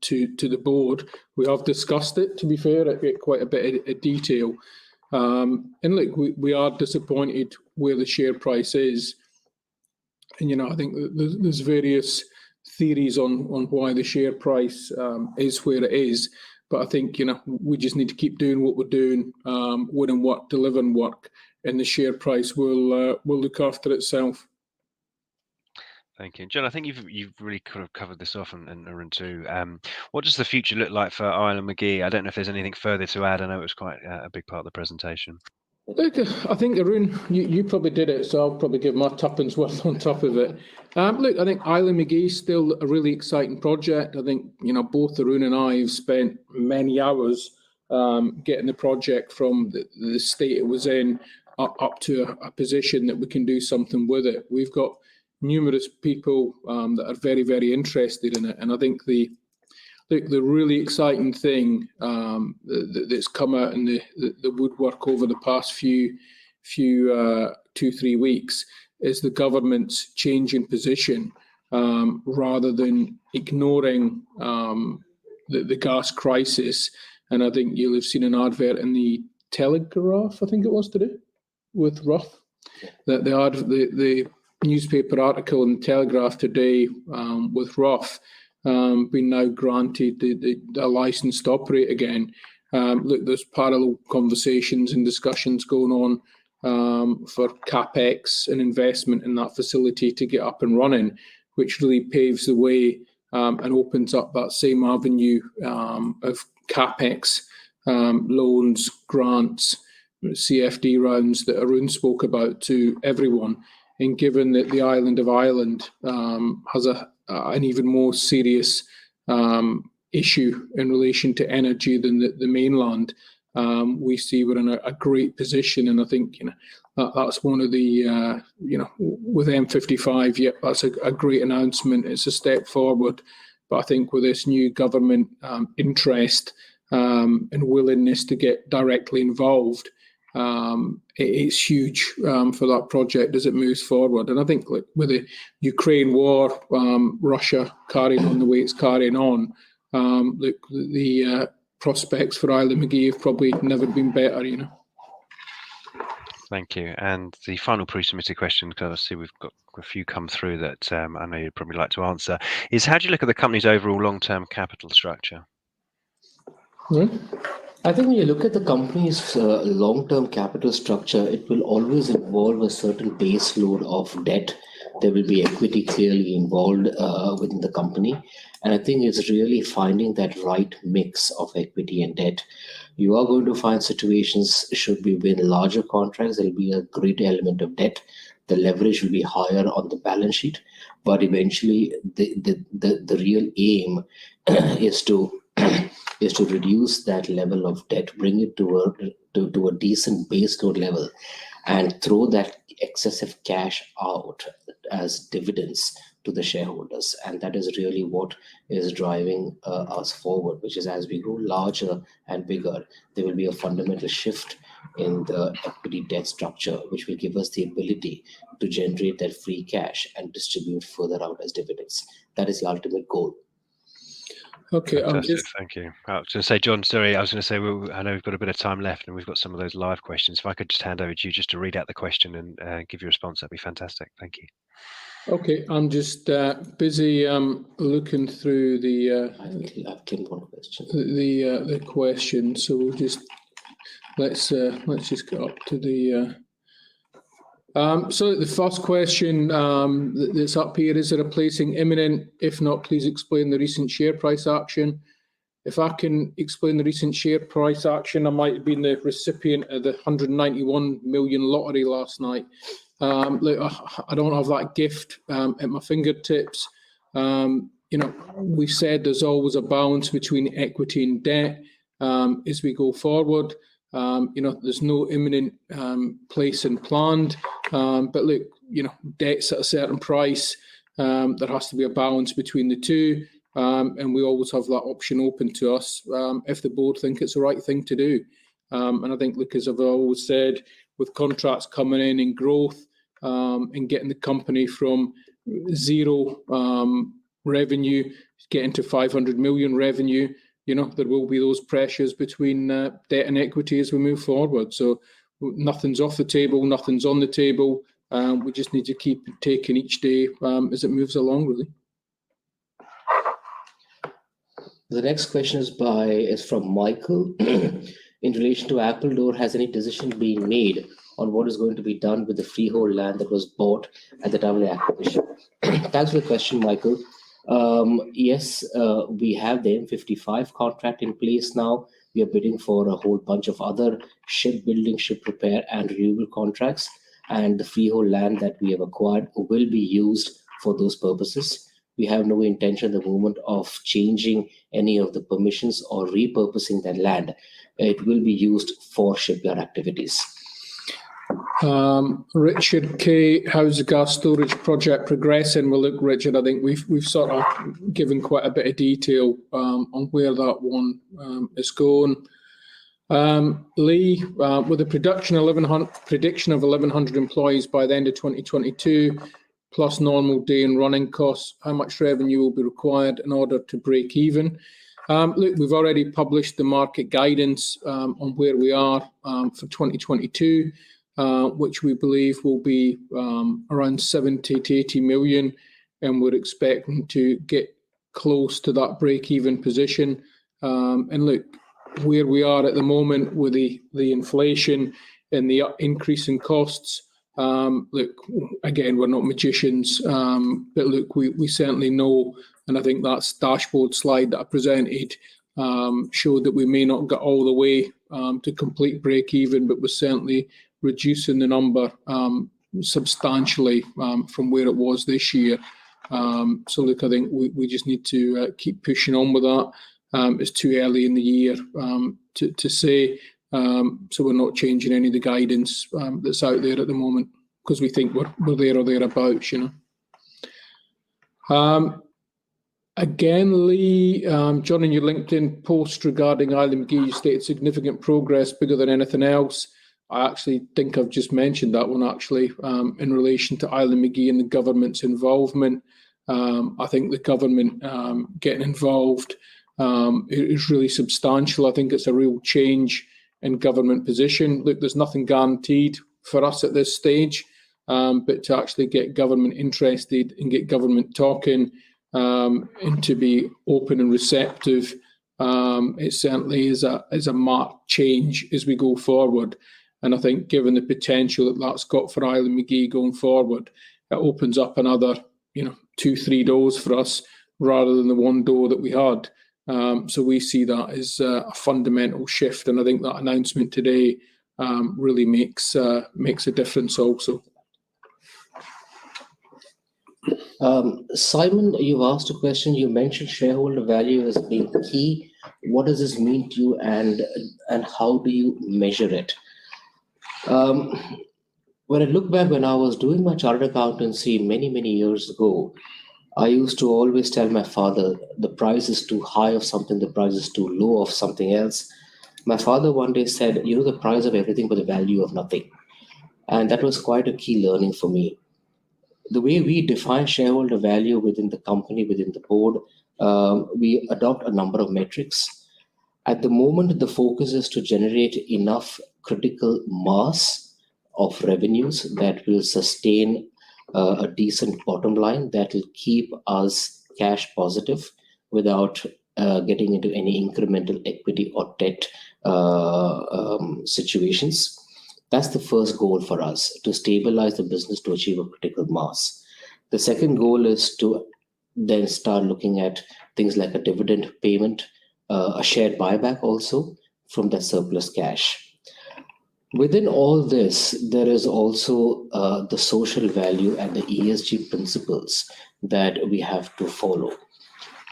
to the board. We have discussed it, to be fair, at quite a bit of detail. And look, we are disappointed where the share price is. And I think there's various theories on why the share price is where it is, but I think we just need to keep doing what we're doing, winning work, delivering work, and the share price will look after itself. Thank you, John. I think you've really kind of covered this off, and Arun too. What does the future look like for Ireland McGee? I don't know if there's anything further to add. I know it was quite a big part of the presentation. Look, I think, Arun, you probably did it, so I'll probably give my tuppence worth on top of it. Look, I think Ireland McGee is still a really exciting project. I think, both Arun and I have spent many hours getting the project from the state it was in up to a position that we can do something with it. We've got numerous people that are very, very interested in it. And I think the really exciting thing that's come out in the woodwork over the past few 2-3 weeks is the government's change in position, rather than ignoring the gas crisis. And I think you'll have seen an advert in the Telegraph, I think it was today, with Rough. That the newspaper article in the Telegraph today with Rough being now granted the license to operate again. Look, there's parallel conversations and discussions going on for CapEx and investment in that facility to get up and running, which really paves the way and opens up that same avenue of CapEx, loans, grants, CFD rounds that Arun spoke about to everyone. And given that the island of Ireland has an even more serious issue in relation to energy than the mainland, we see we're in a great position. And I think that's one of the with M55, that's a great announcement. It's a step forward. But I think with this new government interest and willingness to get directly involved, it's huge for that project as it moves forward. And I think with the Ukraine war, Russia carrying on the way it's carrying on, the prospects for Island McGee have probably never been better, Thank you. And the final pre-submitted question, because obviously we've got a few come through that I know you'd probably like to answer, is how do you look at the company's overall long-term capital structure? I think when you look at the company's long-term capital structure, it will always involve a certain base load of debt. There will be equity clearly involved within the company. And I think it's really finding that right mix of equity and debt. You are going to find situations, should we win larger contracts, there'll be a great element of debt. The leverage will be higher on the balance sheet. But eventually, the real aim is to reduce that level of debt, bring it to a decent base load level, and throw that excessive cash out as dividends to the shareholders. And that is really what is driving us forward, which is as we grow larger and bigger, there will be a fundamental shift in the equity debt structure, which will give us the ability to generate that free cash and distribute further out as dividends. That is the ultimate goal. Okay, thank you. I was going to say, John, sorry, I was going to say, I know we've got a bit of time left and we've got some of those live questions. If I could just hand over to you just to read out the question and give your response, that'd be fantastic. Thank you. Okay, I'm just busy looking through the question. So we'll just let's just get up to the. So the first question that's up here, is there a placing imminent? If not, please explain the recent share price action. If I can explain the recent share price action, I might have been the recipient of the 191 million lottery last night. Look, I don't have that gift at my fingertips. We said there's always a balance between equity and debt as we go forward. There's no imminent placing planned, but look, debt's at a certain price. There has to be a balance between the two, and we always have that option open to us if the board think it's the right thing to do. And I think, look, as I've always said, with contracts coming in growth and getting the company from zero revenue, getting to 500 million revenue, there will be those pressures between debt and equity as we move forward. So nothing's off the table, nothing's on the table. We just need to keep taking each day as it moves along, really. The next question is from Michael. In relation to Appledore, has any decision been made on what is going to be done with the freehold land that was bought at the time of the acquisition? Thanks for the question, Michael. Yes, we have the M55 contract in place now. We are bidding for a whole bunch of other shipbuilding, ship repair, and renewable contracts. And the freehold land that we have acquired will be used for those purposes. We have no intention at the moment of changing any of the permissions or repurposing that land. It will be used for shipyard activities. Richard K, how's the gas storage project progressing? Well, look, Richard, I think we've sort of given quite a bit of detail on where that one is going. Lee, with a prediction of 1,100 employees by the end of 2022, plus normal day and running costs, how much revenue will be required in order to break even? Look, we've already published the market guidance on where we are for 2022, which we believe will be around 70 to 80 million, and we're expecting to get close to that break-even position. And look, where we are at the moment with the inflation and the increase in costs, look, again, we're not magicians, but look, we certainly know, and I think that dashboard slide that I presented showed that we may not get all the way to complete break-even, but we're certainly reducing the number substantially from where it was this year. So look, I think we just need to keep pushing on with that. It's too early in the year to say, so we're not changing any of the guidance that's out there at the moment, because we think we're there or thereabouts, you know. Again, Lee, John, in your LinkedIn post regarding Island McGee, you stated significant progress, bigger than anything else. I actually think I've just mentioned that one, actually, in relation to Island McGee and the government's involvement. I think the government getting involved is really substantial. I think it's a real change in government position. Look, there's nothing guaranteed for us at this stage, but to actually get government interested and get government talking and to be open and receptive, it certainly is a marked change as we go forward. And I think given the potential that that's got for Island McGee going forward, it opens up another, 2-3 doors for us rather than the one door that we had. So we see that as a fundamental shift, and I think that announcement today really makes a difference also. Simon, you've asked a question. You mentioned shareholder value as being key. What does this mean to you, and how do you measure it? When I look back, when I was doing my chartered accountancy many years ago, I used to always tell my father, the price is too high of something, the price is too low of something else. My father one day said, the price of everything but the value of nothing. And that was quite a key learning for me. The way we define shareholder value within the company, within the board, we adopt a number of metrics. At the moment, the focus is to generate enough critical mass of revenues that will sustain a decent bottom line that will keep us cash positive without getting into any incremental equity or debt situations. That's the first goal for us, to stabilize the business to achieve a critical mass. The second goal is to then start looking at things like a dividend payment, a share buyback also from that surplus cash. Within all this, there is also the social value and the ESG principles that we have to follow.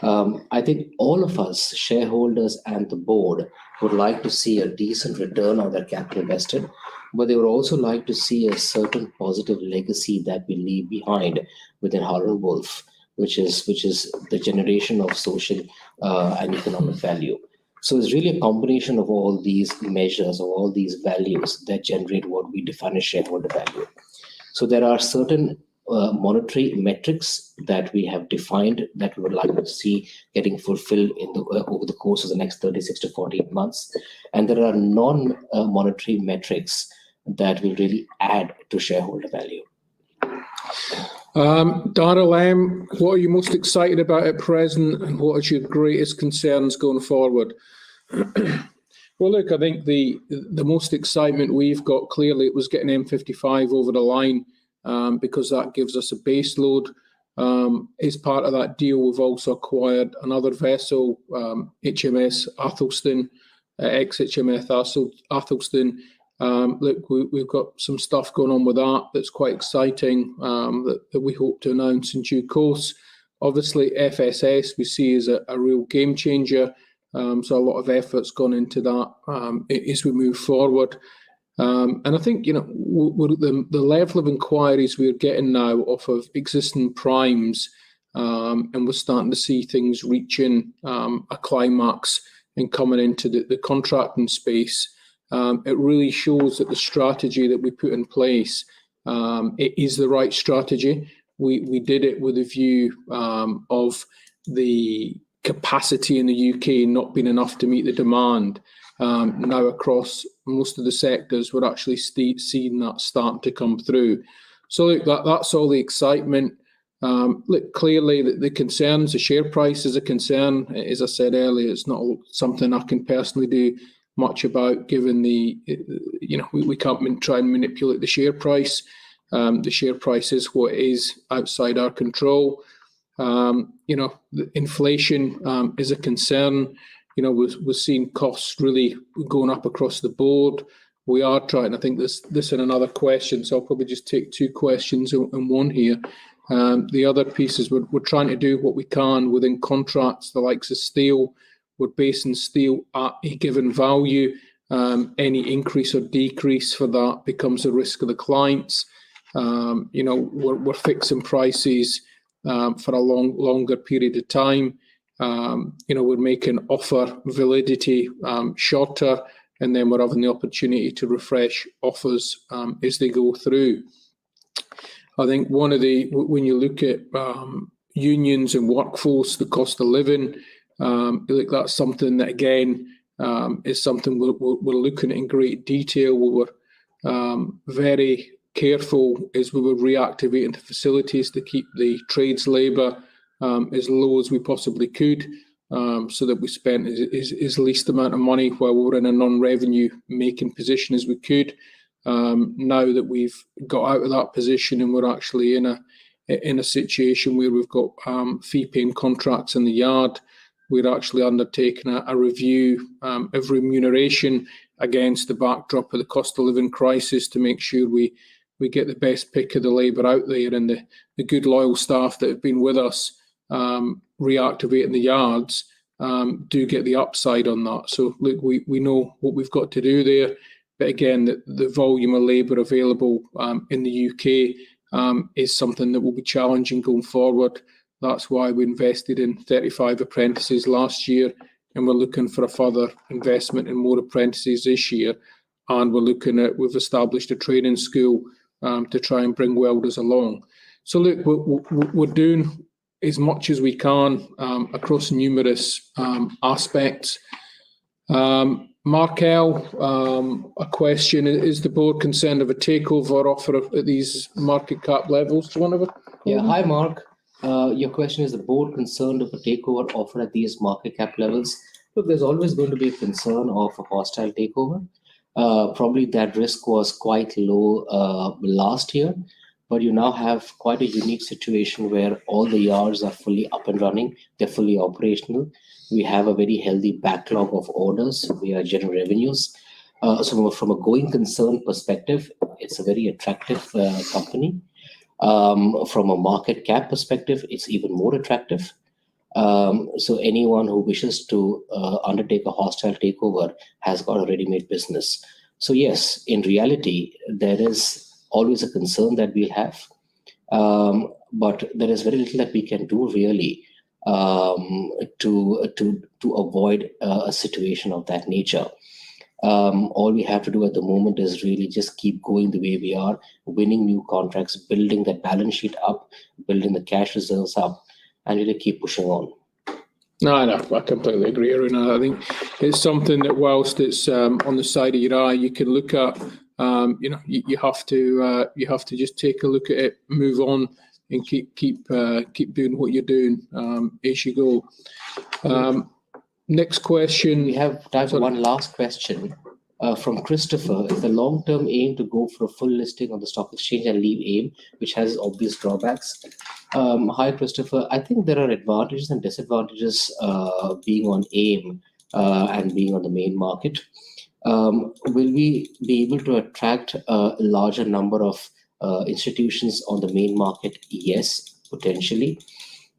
I think all of us, shareholders and the board, would like to see a decent return on their capital invested, but they would also like to see a certain positive legacy that we leave behind within Harland Wolff, which is the generation of social and economic value. So it's really a combination of all these measures, of all these values that generate what we define as shareholder value. So there are certain monetary metrics that we have defined that we would like to see getting fulfilled over the course of the next 36 to 48 months. And there are non-monetary metrics that will really add to shareholder value. Darrell, what are you most excited about at present, and what are your greatest concerns going forward? Well, look, I think the most excitement we've got, clearly, it was getting M55 over the line, because that gives us a base load. As part of that deal, we've also acquired another vessel, HMS Athelstan, ex-HMS Athelstan. Look, we've got some stuff going on with that that's quite exciting, that we hope to announce in due course. Obviously, FSS we see as a real game changer, so a lot of effort's gone into that as we move forward. And I think, the level of inquiries we're getting now off of existing primes, and we're starting to see things reaching a climax and coming into the contracting space. It really shows that the strategy that we put in place, it is the right strategy. We did it with a view of the capacity in the UK not being enough to meet the demand. Now across most of the sectors, we're actually seeing that starting to come through. So look, that's all the excitement. Look, clearly the concerns, the share price is a concern. As I said earlier, it's not something I can personally do much about, given the, we can't try and manipulate the share price. The share price is what is outside our control. The inflation is a concern. We're seeing costs really going up across the board. We are trying, I think this is another question, so I'll probably just take two questions in one here. The other piece is we're trying to do what we can within contracts, the likes of steel. We're basing steel at a given value. Any increase or decrease for that becomes a risk of the clients. We're fixing prices for a longer period of time. We're making offer validity shorter, and then we're having the opportunity to refresh offers as they go through. I think when you look at unions and workforce, the cost of living, that's something that again is something we're looking at in great detail. We were very careful as we were reactivating the facilities to keep the trades labour as low as we possibly could, so that we spent as least amount of money while we were in a non-revenue making position as we could. Now that we've got out of that position and we're actually in a situation where we've got fee-paying contracts in the yard, we're actually undertaking a review of remuneration against the backdrop of the cost of living crisis to make sure we get the best pick of the labour out there, and the good loyal staff that have been with us reactivating the yards do get the upside on that. So look, we know what we've got to do there. But again, the volume of labour available in the UK is something that will be challenging going forward. That's why we invested in 35 apprentices last year, and we're looking for a further investment in more apprentices this year. And we've established a training school to try and bring welders along. So look, we're doing as much as we can across numerous aspects. Mark L, a question: is the board concerned of a takeover offer at these market cap levels? Do you want to? Yeah, hi Mark. Your question is: the board concerned of a takeover offer at these market cap levels? Look, there's always going to be a concern of a hostile takeover. Probably that risk was quite low last year, but you now have quite a unique situation where all the yards are fully up and running. They're fully operational. We have a very healthy backlog of orders. We are generating revenues. So from a going concern perspective, it's a very attractive company. From a market cap perspective, it's even more attractive. So anyone who wishes to undertake a hostile takeover has got a ready-made business. So yes, in reality, there is always a concern that we have, but there is very little that we can do really to avoid a situation of that nature. All we have to do at the moment is really just keep going the way we are, winning new contracts, building that balance sheet up, building the cash reserves up, and really keep pushing on. No, I completely agree, Arun. I think it's something that whilst it's on the side of your eye, you can look at. You have to just take a look at it, move on, and keep doing what you're doing as you go. Next question. We have time for one last question from Christopher. Is the long-term aim to go for a full listing on the stock exchange and leave AIM, which has obvious drawbacks? Hi, Christopher. I think there are advantages and disadvantages being on AIM and being on the main market. Will we be able to attract a larger number of institutions on the main market? Yes, potentially.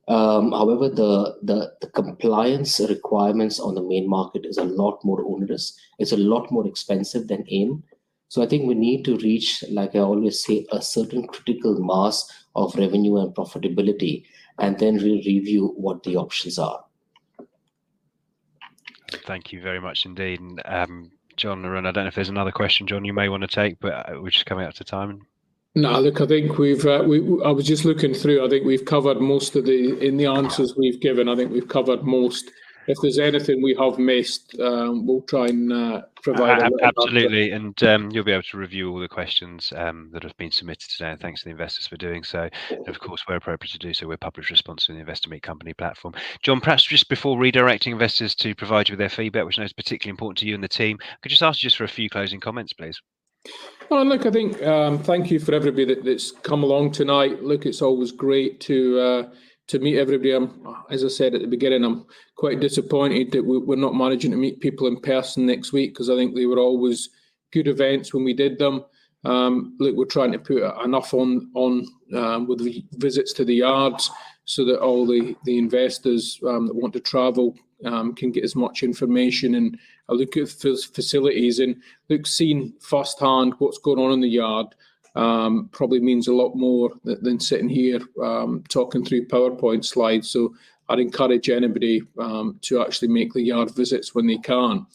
However, the compliance requirements on the main market is a lot more onerous. It's a lot more expensive than AIM. So I think we need to reach, like I always say, a certain critical mass of revenue and profitability, and then we'll review what the options are. Thank you very much indeed. And John, Arun, I don't know if there's another question, John, you may want to take, but we're just coming up to time. No, look, I think I was just looking through. I think we've covered most of in the answers we've given. I think we've covered most. If there's anything we have missed, we'll try and provide a little Absolutely, and you'll be able to review all the questions that have been submitted today. And thanks to the investors for doing so. And of course, where appropriate to do so, we'll publish response in the Investor Meet Company platform. John, perhaps just before redirecting investors to provide you with their feedback, which I know is particularly important to you and the team, could I just ask you just for a few closing comments, please? Oh, look, I think thank you for everybody that's come along tonight. Look, it's always great to meet everybody. As I said at the beginning, I'm quite disappointed that we're not managing to meet people in person next week, because I think they were always good events when we did them. Look, we're trying to put enough on with the visits to the yards, so that all the investors that want to travel can get as much information and a look at facilities, and look, seeing firsthand what's going on in the yard probably means a lot more than sitting here talking through PowerPoint slides. So I'd encourage anybody to actually make the yard visits when they can.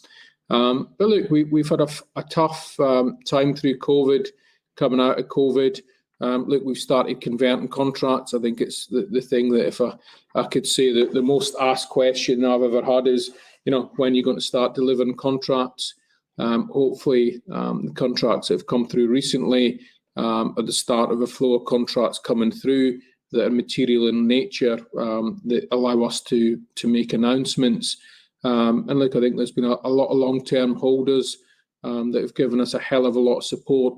But look, we've had a tough time through COVID, coming out of COVID. Look, we've started converting contracts. I think it's the thing that, if I could say that the most asked question I've ever had is, when you're going to start delivering contracts. Hopefully, the contracts that have come through recently are the start of a flow of contracts coming through that are material in nature, that allow us to make announcements. And look, I think there's been a lot of long-term holders that have given us a hell of a lot of support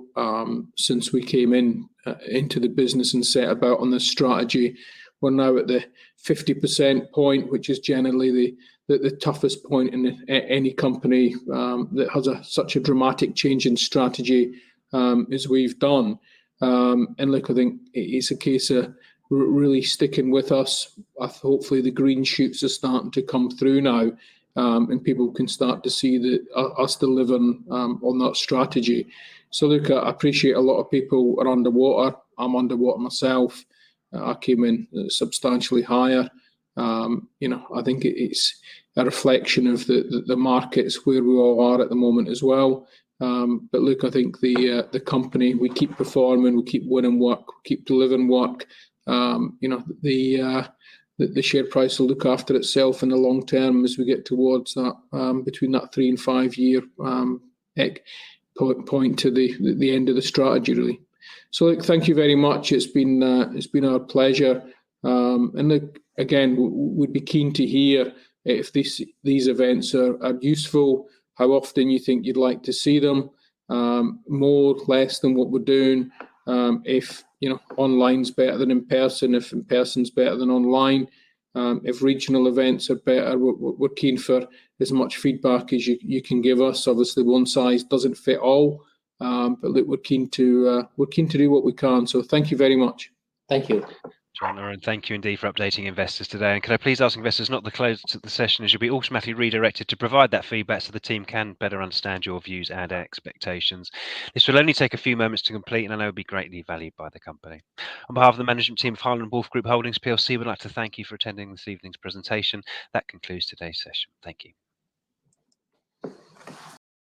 since we came into the business and set about on this strategy. We're now at the 50% point, which is generally the toughest point in any company that has such a dramatic change in strategy as we've done. And look, I think it's a case of really sticking with us. Hopefully the green shoots are starting to come through now, and people can start to see us delivering on that strategy. So look, I appreciate a lot of people are underwater. I'm underwater myself. I came in substantially higher. I think it's a reflection of the markets where we all are at the moment as well. But look, I think the company, we keep performing, we keep winning work, we keep delivering work. The share price will look after itself in the long term as we get towards that between that 3 and 5 year point to the end of the strategy, really. So look, thank you very much. It's been our pleasure. And look, again, we'd be keen to hear if these events are useful, how often you think you'd like to see them, more, less than what we're doing. If online's better than in person, if in person's better than online, if regional events are better, we're keen for as much feedback as you can give us. Obviously, one size doesn't fit all, but look, we're keen to do what we can. So thank you very much. Thank you. John, and thank you indeed for updating investors today. And can I please ask investors not to close the session, as you'll be automatically redirected to provide that feedback so the team can better understand your views and expectations. This will only take a few moments to complete, and I know will be greatly valued by the company. On behalf of the management team of Harlan Wolff Group Holdings PLC, we'd like to thank you for attending this evening's presentation. That concludes today's session. Thank you.